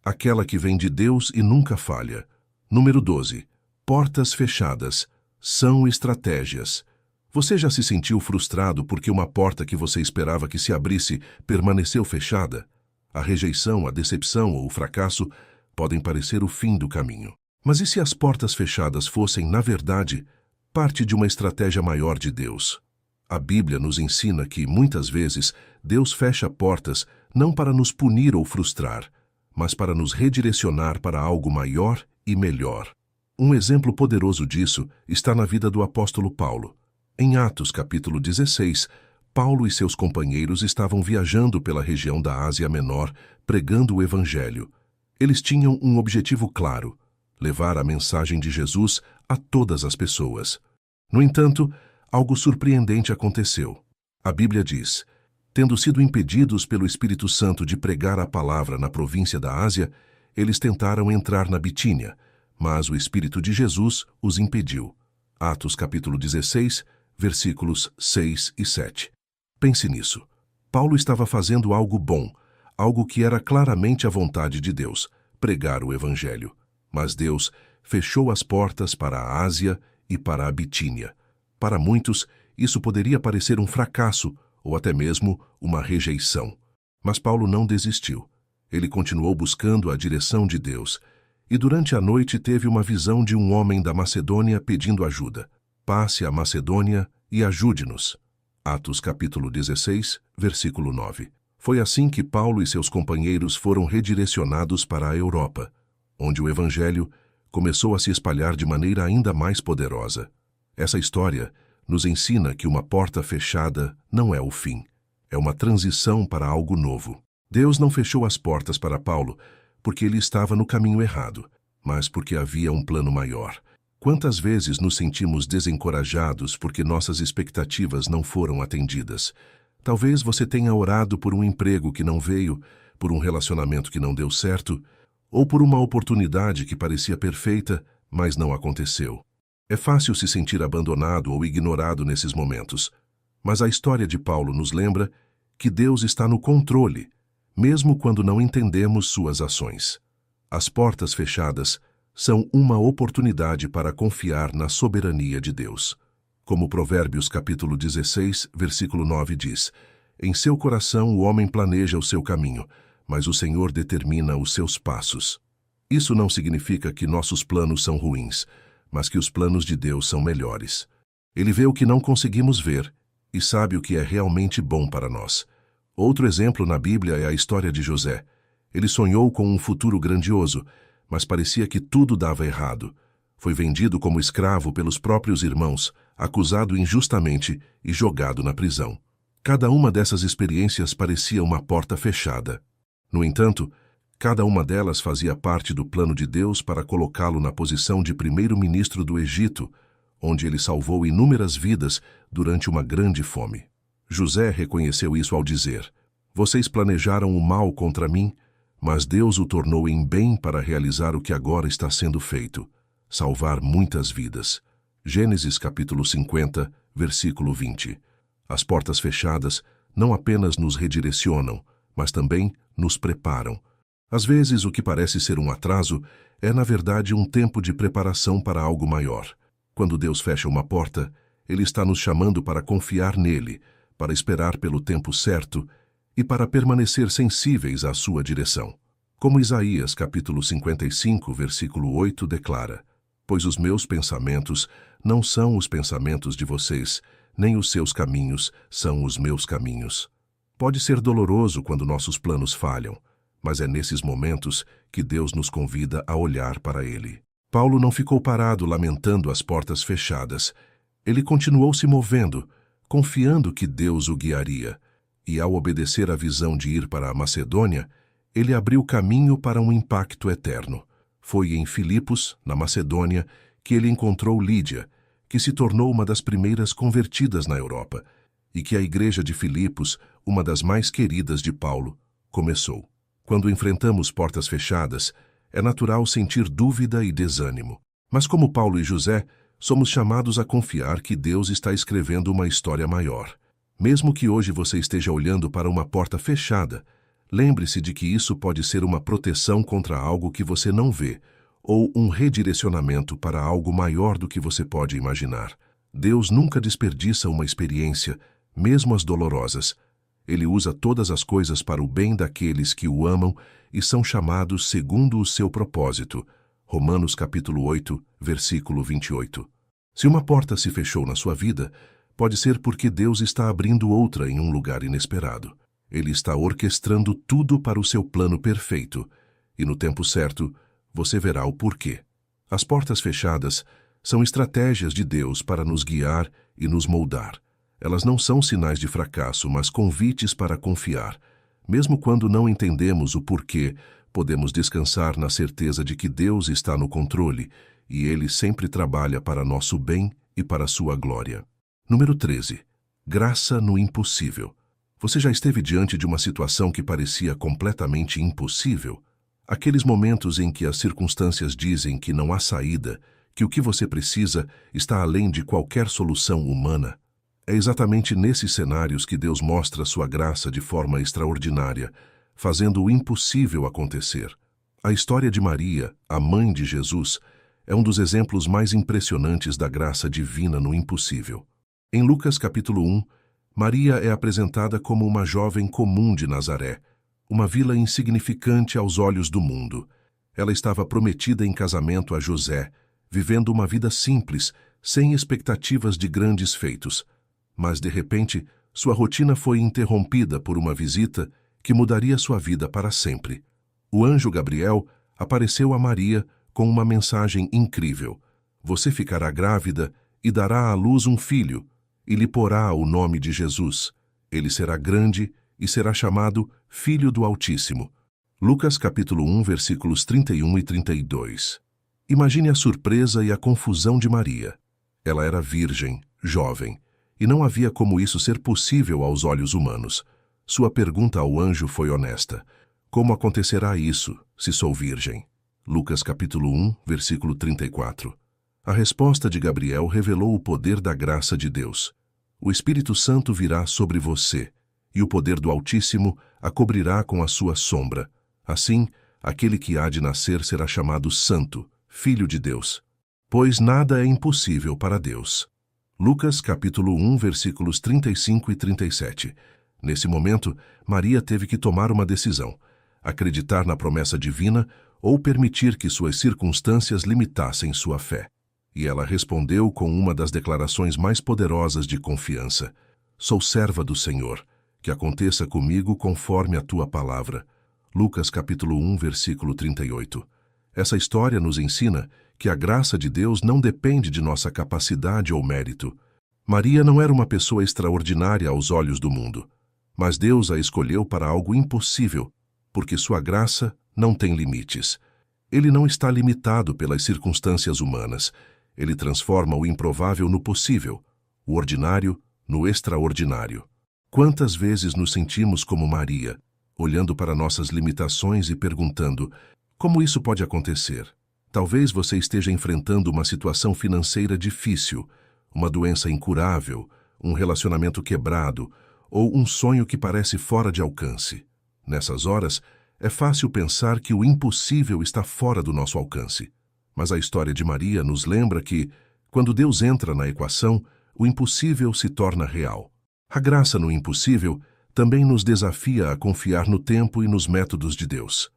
aquela que vem de Deus e nunca falha. Número 12. Portas fechadas são estratégias. Você já se sentiu frustrado porque uma porta que você esperava que se abrisse permaneceu fechada? A rejeição, a decepção ou o fracasso podem parecer o fim do caminho. Mas e se as portas fechadas fossem, na verdade, parte de uma estratégia maior de Deus? A Bíblia nos ensina que, muitas vezes, Deus fecha portas não para nos punir ou frustrar, mas para nos redirecionar para algo maior e melhor. Um exemplo poderoso disso está na vida do apóstolo Paulo. Em Atos capítulo 16, Paulo e seus companheiros estavam viajando pela região da Ásia Menor, pregando o Evangelho. Eles tinham um objetivo claro: levar a mensagem de Jesus a todas as pessoas. No entanto, algo surpreendente aconteceu. A Bíblia diz: tendo sido impedidos pelo Espírito Santo de pregar a palavra na província da Ásia, eles tentaram entrar na Bitínia, mas o Espírito de Jesus os impediu. Atos capítulo 16, versículos 6 e 7. Pense nisso. Paulo estava fazendo algo bom, algo que era claramente a vontade de Deus, pregar o Evangelho. Mas Deus fechou as portas para a Ásia e para a Bitínia. Para muitos, isso poderia parecer um fracasso ou até mesmo uma rejeição. Mas Paulo não desistiu. Ele continuou buscando a direção de Deus. E durante a noite teve uma visão de um homem da Macedônia pedindo ajuda. Passe a Macedônia e ajude-nos. Atos capítulo 16, versículo 9. Foi assim que Paulo e seus companheiros foram redirecionados para a Europa, onde o Evangelho começou a se espalhar de maneira ainda mais poderosa. Essa história nos ensina que uma porta fechada não é o fim. É uma transição para algo novo. Deus não fechou as portas para Paulo porque ele estava no caminho errado, mas porque havia um plano maior. Quantas vezes nos sentimos desencorajados porque nossas expectativas não foram atendidas? Talvez você tenha orado por um emprego que não veio, por um relacionamento que não deu certo, ou por uma oportunidade que parecia perfeita, mas não aconteceu. É fácil se sentir abandonado ou ignorado nesses momentos, mas a história de Paulo nos lembra que Deus está no controle, mesmo quando não entendemos suas ações. As portas fechadas são uma oportunidade para confiar na soberania de Deus. Como Provérbios capítulo 16, versículo 9 diz: em seu coração o homem planeja o seu caminho, mas o Senhor determina os seus passos. Isso não significa que nossos planos são ruins, mas que os planos de Deus são melhores. Ele vê o que não conseguimos ver e sabe o que é realmente bom para nós. Outro exemplo na Bíblia é a história de José. Ele sonhou com um futuro grandioso, mas parecia que tudo dava errado. Foi vendido como escravo pelos próprios irmãos, acusado injustamente e jogado na prisão. Cada uma dessas experiências parecia uma porta fechada. No entanto, cada uma delas fazia parte do plano de Deus para colocá-lo na posição de primeiro-ministro do Egito, onde ele salvou inúmeras vidas durante uma grande fome. José reconheceu isso ao dizer: vocês planejaram o mal contra mim, mas Deus o tornou em bem para realizar o que agora está sendo feito, salvar muitas vidas. Gênesis capítulo 50, versículo 20. As portas fechadas não apenas nos redirecionam, mas também nos preparam. Às vezes, o que parece ser um atraso é, na verdade, um tempo de preparação para algo maior. Quando Deus fecha uma porta, Ele está nos chamando para confiar nele, para esperar pelo tempo certo e para permanecer sensíveis à sua direção. Como Isaías capítulo 55, versículo 8 declara: pois os meus pensamentos não são os pensamentos de vocês, nem os seus caminhos são os meus caminhos. Pode ser doloroso quando nossos planos falham, mas é nesses momentos que Deus nos convida a olhar para Ele. Paulo não ficou parado lamentando as portas fechadas. Ele continuou se movendo, confiando que Deus o guiaria. E ao obedecer à visão de ir para a Macedônia, ele abriu caminho para um impacto eterno. Foi em Filipos, na Macedônia, que ele encontrou Lídia, que se tornou uma das primeiras convertidas na Europa, e que a igreja de Filipos, uma das mais queridas de Paulo, começou. Quando enfrentamos portas fechadas, é natural sentir dúvida e desânimo. Mas como Paulo e José, somos chamados a confiar que Deus está escrevendo uma história maior. Mesmo que hoje você esteja olhando para uma porta fechada, lembre-se de que isso pode ser uma proteção contra algo que você não vê, ou um redirecionamento para algo maior do que você pode imaginar. Deus nunca desperdiça uma experiência, mesmo as dolorosas. Ele usa todas as coisas para o bem daqueles que o amam e são chamados segundo o seu propósito. Romanos capítulo 8, versículo 28. Se uma porta se fechou na sua vida, pode ser porque Deus está abrindo outra em um lugar inesperado. Ele está orquestrando tudo para o seu plano perfeito, e no tempo certo, você verá o porquê. As portas fechadas são estratégias de Deus para nos guiar e nos moldar. Elas não são sinais de fracasso, mas convites para confiar. Mesmo quando não entendemos o porquê, podemos descansar na certeza de que Deus está no controle e Ele sempre trabalha para nosso bem e para sua glória. Número 13. Graça no impossível. Você já esteve diante de uma situação que parecia completamente impossível? Aqueles momentos em que as circunstâncias dizem que não há saída, que o que você precisa está além de qualquer solução humana. É exatamente nesses cenários que Deus mostra sua graça de forma extraordinária, fazendo o impossível acontecer. A história de Maria, a mãe de Jesus, é um dos exemplos mais impressionantes da graça divina no impossível. Em Lucas capítulo 1, Maria é apresentada como uma jovem comum de Nazaré, uma vila insignificante aos olhos do mundo. Ela estava prometida em casamento a José, vivendo uma vida simples, sem expectativas de grandes feitos. Mas, de repente, sua rotina foi interrompida por uma visita que mudaria sua vida para sempre. O anjo Gabriel apareceu a Maria com uma mensagem incrível. Você ficará grávida e dará à luz um filho, e lhe porá o nome de Jesus. Ele será grande e será chamado Filho do Altíssimo. Lucas capítulo 1, versículos 31 e 32. Imagine a surpresa e a confusão de Maria. Ela era virgem, jovem, e não havia como isso ser possível aos olhos humanos. Sua pergunta ao anjo foi honesta. Como acontecerá isso, se sou virgem? Lucas capítulo 1, versículo 34. A resposta de Gabriel revelou o poder da graça de Deus. O Espírito Santo virá sobre você, e o poder do Altíssimo a cobrirá com a sua sombra. Assim, aquele que há de nascer será chamado Santo, Filho de Deus. Pois nada é impossível para Deus. Lucas capítulo 1, versículos 35 e 37. Nesse momento, Maria teve que tomar uma decisão: acreditar na promessa divina ou permitir que suas circunstâncias limitassem sua fé. E ela respondeu com uma das declarações mais poderosas de confiança: Sou serva do Senhor, que aconteça comigo conforme a tua palavra. Lucas capítulo 1, versículo 38. Essa história nos ensina que a graça de Deus não depende de nossa capacidade ou mérito. Maria não era uma pessoa extraordinária aos olhos do mundo, mas Deus a escolheu para algo impossível, porque sua graça não tem limites. Ele não está limitado pelas circunstâncias humanas. Ele transforma o improvável no possível, o ordinário no extraordinário. Quantas vezes nos sentimos como Maria, olhando para nossas limitações e perguntando: como isso pode acontecer? Talvez você esteja enfrentando uma situação financeira difícil, uma doença incurável, um relacionamento quebrado ou um sonho que parece fora de alcance. Nessas horas, é fácil pensar que o impossível está fora do nosso alcance. Mas a história de Maria nos lembra que, quando Deus entra na equação, o impossível se torna real. A graça no impossível também nos desafia a confiar no tempo e nos métodos de Deus.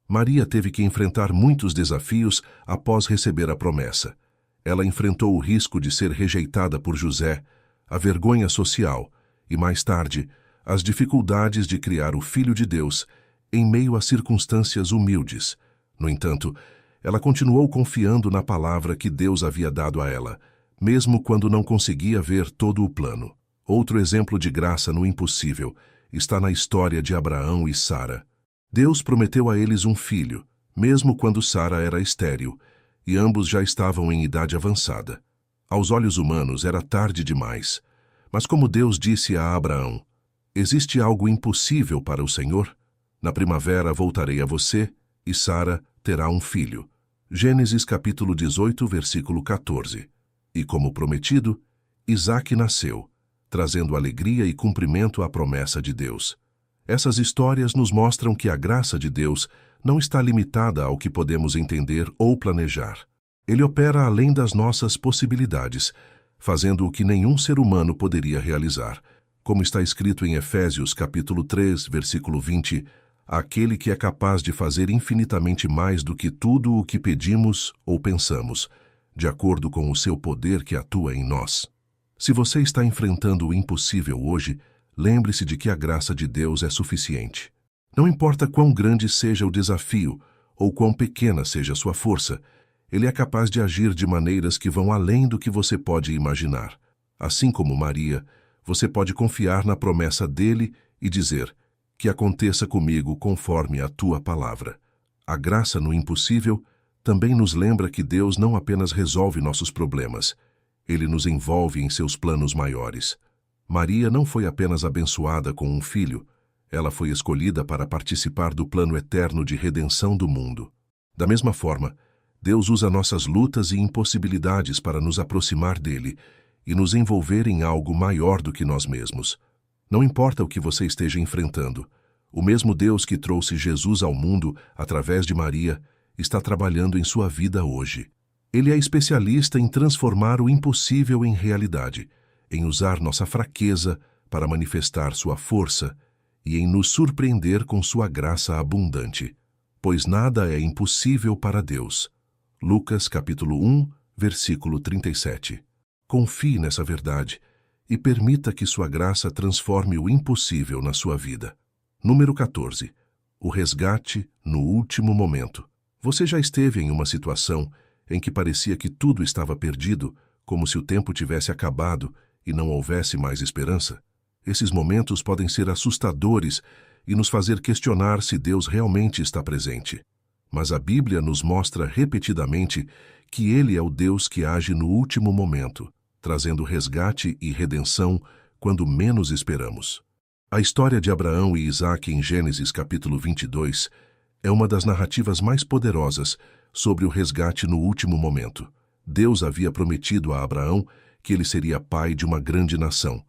Maria teve que enfrentar muitos desafios após receber a promessa. Ela enfrentou o risco de ser rejeitada por José, a vergonha social e, mais tarde, as dificuldades de criar o Filho de Deus em meio a circunstâncias humildes. No entanto, ela continuou confiando na palavra que Deus havia dado a ela, mesmo quando não conseguia ver todo o plano. Outro exemplo de graça no impossível está na história de Abraão e Sara. Deus prometeu a eles um filho, mesmo quando Sara era estéril, e ambos já estavam em idade avançada. Aos olhos humanos era tarde demais, mas como Deus disse a Abraão: existe algo impossível para o Senhor? Na primavera voltarei a você, e Sara terá um filho. Gênesis capítulo 18, versículo 14. E como prometido, Isaque nasceu, trazendo alegria e cumprimento à promessa de Deus. Essas histórias nos mostram que a graça de Deus não está limitada ao que podemos entender ou planejar. Ele opera além das nossas possibilidades, fazendo o que nenhum ser humano poderia realizar. Como está escrito em Efésios capítulo 3, versículo 20, aquele que é capaz de fazer infinitamente mais do que tudo o que pedimos ou pensamos, de acordo com o seu poder que atua em nós. Se você está enfrentando o impossível hoje, lembre-se de que a graça de Deus é suficiente. Não importa quão grande seja o desafio ou quão pequena seja a sua força, Ele é capaz de agir de maneiras que vão além do que você pode imaginar. Assim como Maria, você pode confiar na promessa dele e dizer: que aconteça comigo conforme a tua palavra. A graça no impossível também nos lembra que Deus não apenas resolve nossos problemas, Ele nos envolve em seus planos maiores. Maria não foi apenas abençoada com um filho, ela foi escolhida para participar do plano eterno de redenção do mundo. Da mesma forma, Deus usa nossas lutas e impossibilidades para nos aproximar dele e nos envolver em algo maior do que nós mesmos. Não importa o que você esteja enfrentando, o mesmo Deus que trouxe Jesus ao mundo através de Maria está trabalhando em sua vida hoje. Ele é especialista em transformar o impossível em realidade, em usar nossa fraqueza para manifestar sua força e em nos surpreender com sua graça abundante. pois nada é impossível para Deus. Lucas capítulo 1, versículo 37. Confie nessa verdade e permita que sua graça transforme o impossível na sua vida. Número 14. O resgate no último momento. Você já esteve em uma situação em que parecia que tudo estava perdido, como se o tempo tivesse acabado e não houvesse mais esperança? Esses momentos podem ser assustadores e nos fazer questionar se Deus realmente está presente. Mas a Bíblia nos mostra repetidamente que Ele é o Deus que age no último momento, trazendo resgate e redenção quando menos esperamos. A história de Abraão e Isaque em Gênesis capítulo 22 é uma das narrativas mais poderosas sobre o resgate no último momento. Deus havia prometido a Abraão que ele seria pai de uma grande nação,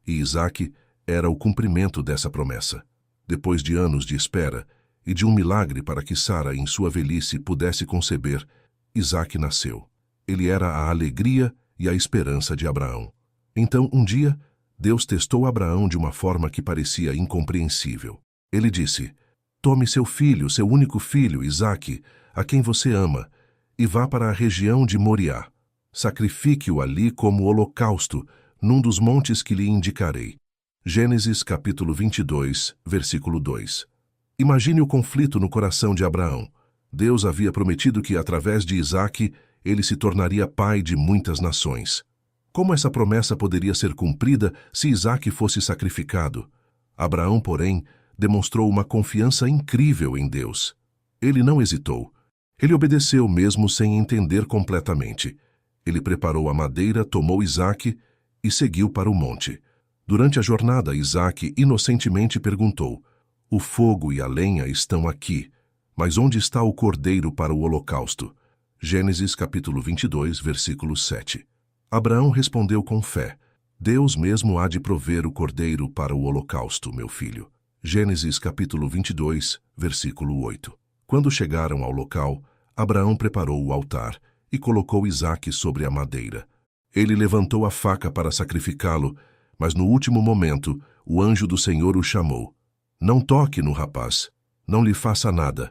e Isaque era o cumprimento dessa promessa. Depois de anos de espera e de um milagre para que Sara, em sua velhice, pudesse conceber, Isaque nasceu. Ele era a alegria e a esperança de Abraão. Então, um dia, Deus testou Abraão de uma forma que parecia incompreensível. Ele disse: "Tome seu filho, seu único filho, Isaque, a quem você ama, e vá para a região de Moriá. Sacrifique-o ali como holocausto, num dos montes que lhe indicarei." Gênesis capítulo 22, versículo 2. Imagine o conflito no coração de Abraão. Deus havia prometido que, através de Isaque, ele se tornaria pai de muitas nações. Como essa promessa poderia ser cumprida se Isaque fosse sacrificado? Abraão, porém, demonstrou uma confiança incrível em Deus. Ele não hesitou. Ele obedeceu mesmo sem entender completamente. Ele preparou a madeira, tomou Isaque e seguiu para o monte. Durante a jornada, Isaque inocentemente perguntou: "O fogo e a lenha estão aqui, mas onde está o cordeiro para o holocausto?" Gênesis capítulo 22, versículo 7. Abraão respondeu com fé: "Deus mesmo há de prover o cordeiro para o holocausto, meu filho." Gênesis capítulo 22, versículo 8. Quando chegaram ao local, Abraão preparou o altar e colocou Isaque sobre a madeira. Ele levantou a faca para sacrificá-lo, mas no último momento, o anjo do Senhor o chamou. "Não toque no rapaz, não lhe faça nada.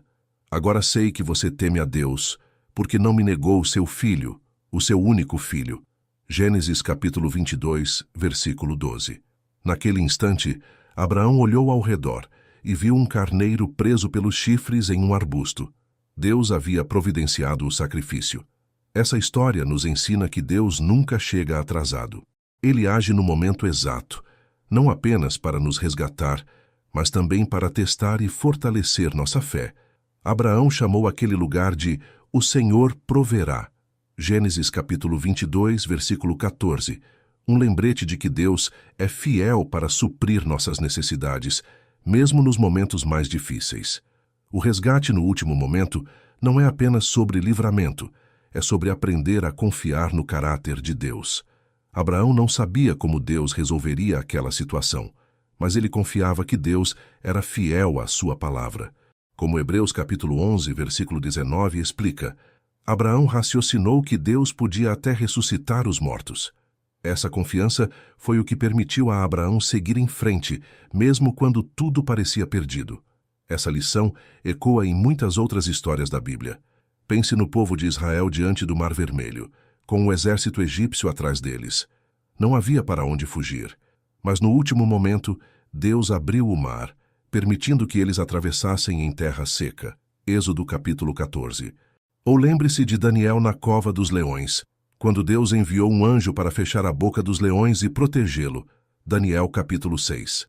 Agora sei que você teme a Deus, porque não me negou seu filho, o seu único filho." Gênesis capítulo 22, versículo 12. Naquele instante, Abraão olhou ao redor e viu um carneiro preso pelos chifres em um arbusto. Deus havia providenciado o sacrifício. Essa história nos ensina que Deus nunca chega atrasado. Ele age no momento exato, não apenas para nos resgatar, mas também para testar e fortalecer nossa fé. Abraão chamou aquele lugar de "O Senhor proverá." Gênesis capítulo 22, versículo 14. Um lembrete de que Deus é fiel para suprir nossas necessidades, mesmo nos momentos mais difíceis. O resgate no último momento não é apenas sobre livramento, é sobre aprender a confiar no caráter de Deus. Abraão não sabia como Deus resolveria aquela situação, mas ele confiava que Deus era fiel à sua palavra. Como Hebreus capítulo 11, versículo 19 explica, Abraão raciocinou que Deus podia até ressuscitar os mortos. Essa confiança foi o que permitiu a Abraão seguir em frente, mesmo quando tudo parecia perdido. Essa lição ecoa em muitas outras histórias da Bíblia. Pense no povo de Israel diante do Mar Vermelho, com o exército egípcio atrás deles. Não havia para onde fugir, mas no último momento, Deus abriu o mar, permitindo que eles atravessassem em terra seca. Êxodo capítulo 14. Ou lembre-se de Daniel na cova dos leões, quando Deus enviou um anjo para fechar a boca dos leões e protegê-lo. Daniel capítulo 6.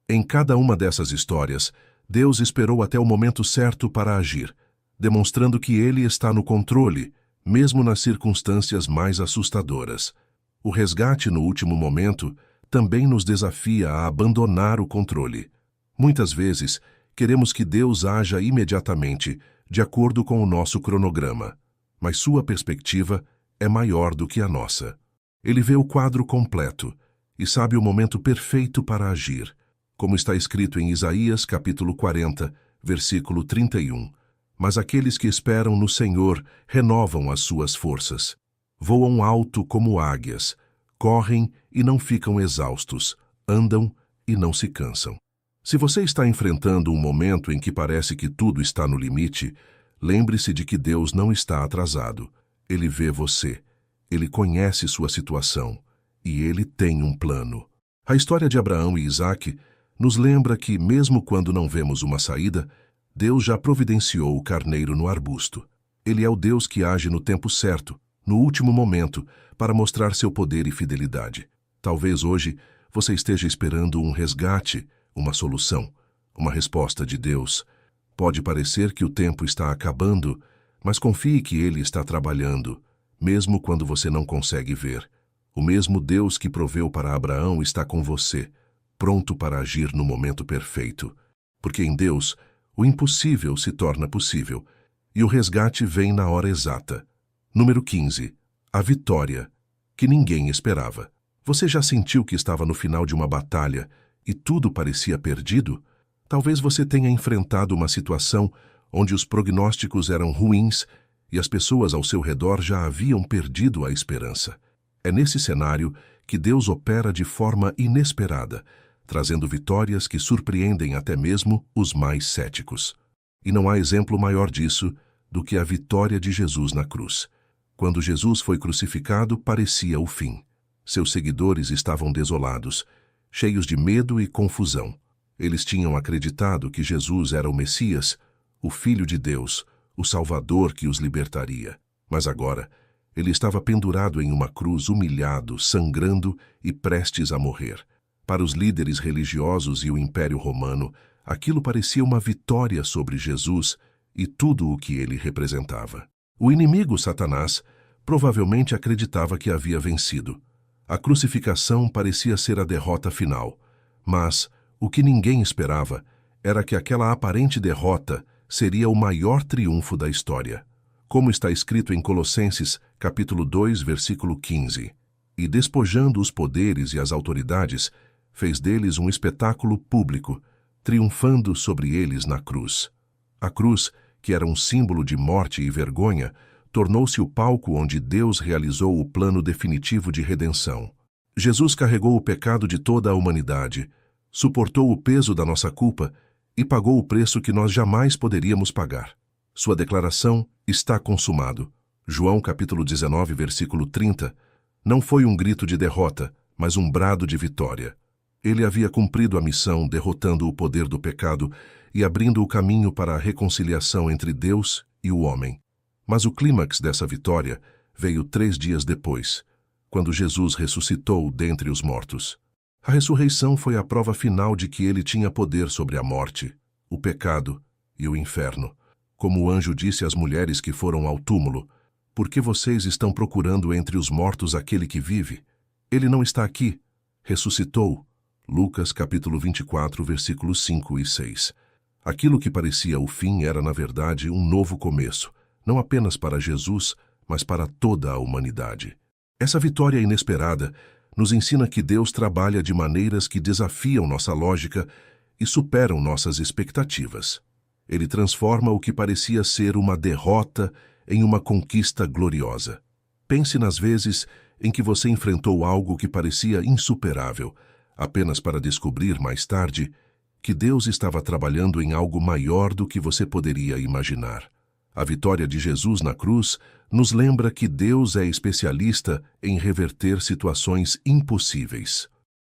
Em cada uma dessas histórias, Deus esperou até o momento certo para agir, demonstrando que Ele está no controle, mesmo nas circunstâncias mais assustadoras. O resgate no último momento também nos desafia a abandonar o controle. Muitas vezes, queremos que Deus haja imediatamente, de acordo com o nosso cronograma, mas sua perspectiva é maior do que a nossa. Ele vê o quadro completo e sabe o momento perfeito para agir, como está escrito em Isaías capítulo 40, versículo 31. Mas aqueles que esperam no Senhor renovam as suas forças. Voam alto como águias, correm e não ficam exaustos, andam e não se cansam. Se você está enfrentando um momento em que parece que tudo está no limite, lembre-se de que Deus não está atrasado. Ele vê você, Ele conhece sua situação e Ele tem um plano. A história de Abraão e Isaque nos lembra que, mesmo quando não vemos uma saída, Deus já providenciou o carneiro no arbusto. Ele é o Deus que age no tempo certo, no último momento, para mostrar seu poder e fidelidade. Talvez hoje você esteja esperando um resgate, uma solução, uma resposta de Deus. Pode parecer que o tempo está acabando, mas confie que Ele está trabalhando, mesmo quando você não consegue ver. O mesmo Deus que proveu para Abraão está com você, pronto para agir no momento perfeito. Porque em Deus, o impossível se torna possível, e o resgate vem na hora exata. Número 15. A vitória, que ninguém esperava. Você já sentiu que estava no final de uma batalha e tudo parecia perdido? Talvez você tenha enfrentado uma situação onde os prognósticos eram ruins e as pessoas ao seu redor já haviam perdido a esperança. É nesse cenário que Deus opera de forma inesperada, trazendo vitórias que surpreendem até mesmo os mais céticos. E não há exemplo maior disso do que a vitória de Jesus na cruz. Quando Jesus foi crucificado, parecia o fim. Seus seguidores estavam desolados, cheios de medo e confusão. Eles tinham acreditado que Jesus era o Messias, o Filho de Deus, o Salvador que os libertaria. Mas agora, ele estava pendurado em uma cruz, humilhado, sangrando e prestes a morrer. Para os líderes religiosos e o Império Romano, aquilo parecia uma vitória sobre Jesus e tudo o que ele representava. O inimigo, Satanás, provavelmente acreditava que havia vencido. A crucificação parecia ser a derrota final, mas o que ninguém esperava era que aquela aparente derrota seria o maior triunfo da história. Como está escrito em Colossenses, capítulo 2, versículo 15. E despojando os poderes e as autoridades, fez deles um espetáculo público, triunfando sobre eles na cruz. A cruz, que era um símbolo de morte e vergonha, tornou-se o palco onde Deus realizou o plano definitivo de redenção. Jesus carregou o pecado de toda a humanidade, suportou o peso da nossa culpa e pagou o preço que nós jamais poderíamos pagar. Sua declaração, está consumado, João capítulo 19, versículo 30, não foi um grito de derrota, mas um brado de vitória. Ele havia cumprido a missão derrotando o poder do pecado e abrindo o caminho para a reconciliação entre Deus e o homem. Mas o clímax dessa vitória veio 3 dias depois, quando Jesus ressuscitou dentre os mortos. A ressurreição foi a prova final de que ele tinha poder sobre a morte, o pecado e o inferno. Como o anjo disse às mulheres que foram ao túmulo, por que vocês estão procurando entre os mortos aquele que vive? Ele não está aqui, ressuscitou. Lucas capítulo 24, versículos 5 e 6. Aquilo que parecia o fim era, na verdade, um novo começo, não apenas para Jesus, mas para toda a humanidade. Essa vitória inesperada nos ensina que Deus trabalha de maneiras que desafiam nossa lógica e superam nossas expectativas. Ele transforma o que parecia ser uma derrota em uma conquista gloriosa. Pense nas vezes em que você enfrentou algo que parecia insuperável, apenas para descobrir mais tarde que Deus estava trabalhando em algo maior do que você poderia imaginar. A vitória de Jesus na cruz nos lembra que Deus é especialista em reverter situações impossíveis.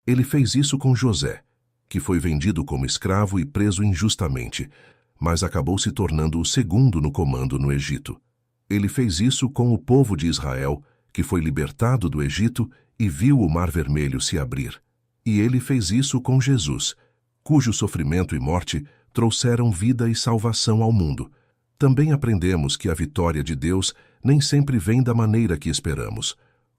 Ele fez isso com José, que foi vendido como escravo e preso injustamente, mas acabou se tornando o segundo no comando no Egito. Ele fez isso com o povo de Israel, que foi libertado do Egito e viu o Mar Vermelho se abrir. E ele fez isso com Jesus, cujo sofrimento e morte trouxeram vida e salvação ao mundo. Também aprendemos que a vitória de Deus nem sempre vem da maneira que esperamos.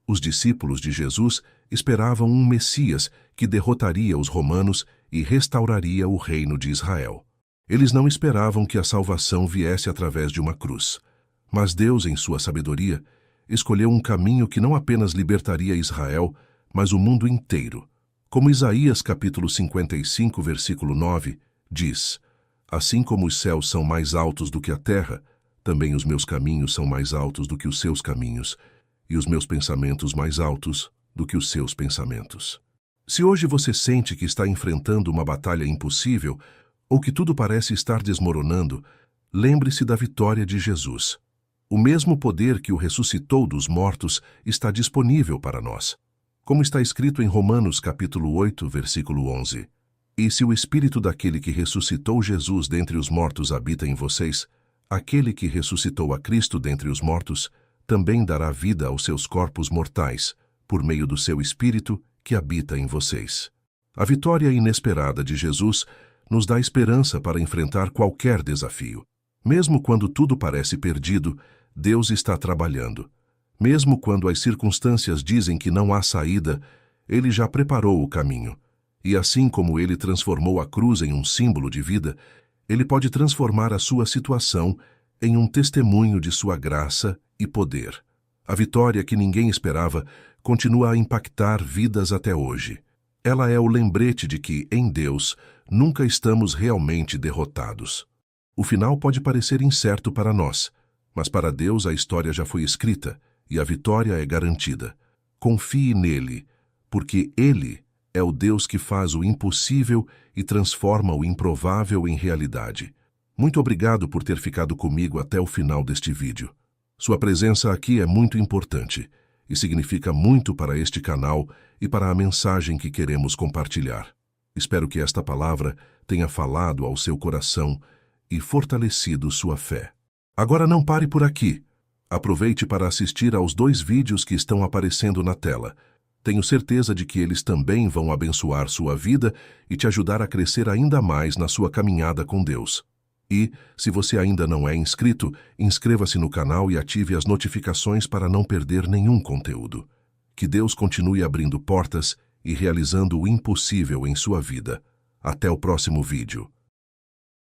Os discípulos de Jesus esperavam um Messias que derrotaria os romanos e restauraria o reino de Israel. Eles não esperavam que a salvação viesse através de uma cruz. Mas Deus, em sua sabedoria, escolheu um caminho que não apenas libertaria Israel, mas o mundo inteiro. Como Isaías capítulo 55, versículo 9, diz: Assim como os céus são mais altos do que a terra, também os meus caminhos são mais altos do que os seus caminhos, e os meus pensamentos mais altos do que os seus pensamentos. Se hoje você sente que está enfrentando uma batalha impossível ou que tudo parece estar desmoronando, lembre-se da vitória de Jesus. O mesmo poder que o ressuscitou dos mortos está disponível para nós. Como está escrito em Romanos capítulo 8, versículo 11. E se o Espírito daquele que ressuscitou Jesus dentre os mortos habita em vocês, aquele que ressuscitou a Cristo dentre os mortos também dará vida aos seus corpos mortais, por meio do seu Espírito que habita em vocês. A vitória inesperada de Jesus nos dá esperança para enfrentar qualquer desafio. Mesmo quando tudo parece perdido, Deus está trabalhando. Mesmo quando as circunstâncias dizem que não há saída, Ele já preparou o caminho. E assim como Ele transformou a cruz em um símbolo de vida, Ele pode transformar a sua situação em um testemunho de sua graça e poder. A vitória que ninguém esperava continua a impactar vidas até hoje. Ela é o lembrete de que, em Deus, nunca estamos realmente derrotados. O final pode parecer incerto para nós, mas para Deus a história já foi escrita e a vitória é garantida. Confie nele, porque Ele é o Deus que faz o impossível e transforma o improvável em realidade. Muito obrigado por ter ficado comigo até o final deste vídeo. Sua presença aqui é muito importante e significa muito para este canal e para a mensagem que queremos compartilhar. Espero que esta palavra tenha falado ao seu coração e fortalecido sua fé. Agora não pare por aqui. Aproveite para assistir aos 2 vídeos que estão aparecendo na tela. Tenho certeza de que eles também vão abençoar sua vida e te ajudar a crescer ainda mais na sua caminhada com Deus. E, se você ainda não é inscrito, inscreva-se no canal e ative as notificações para não perder nenhum conteúdo. Que Deus continue abrindo portas e realizando o impossível em sua vida. Até o próximo vídeo.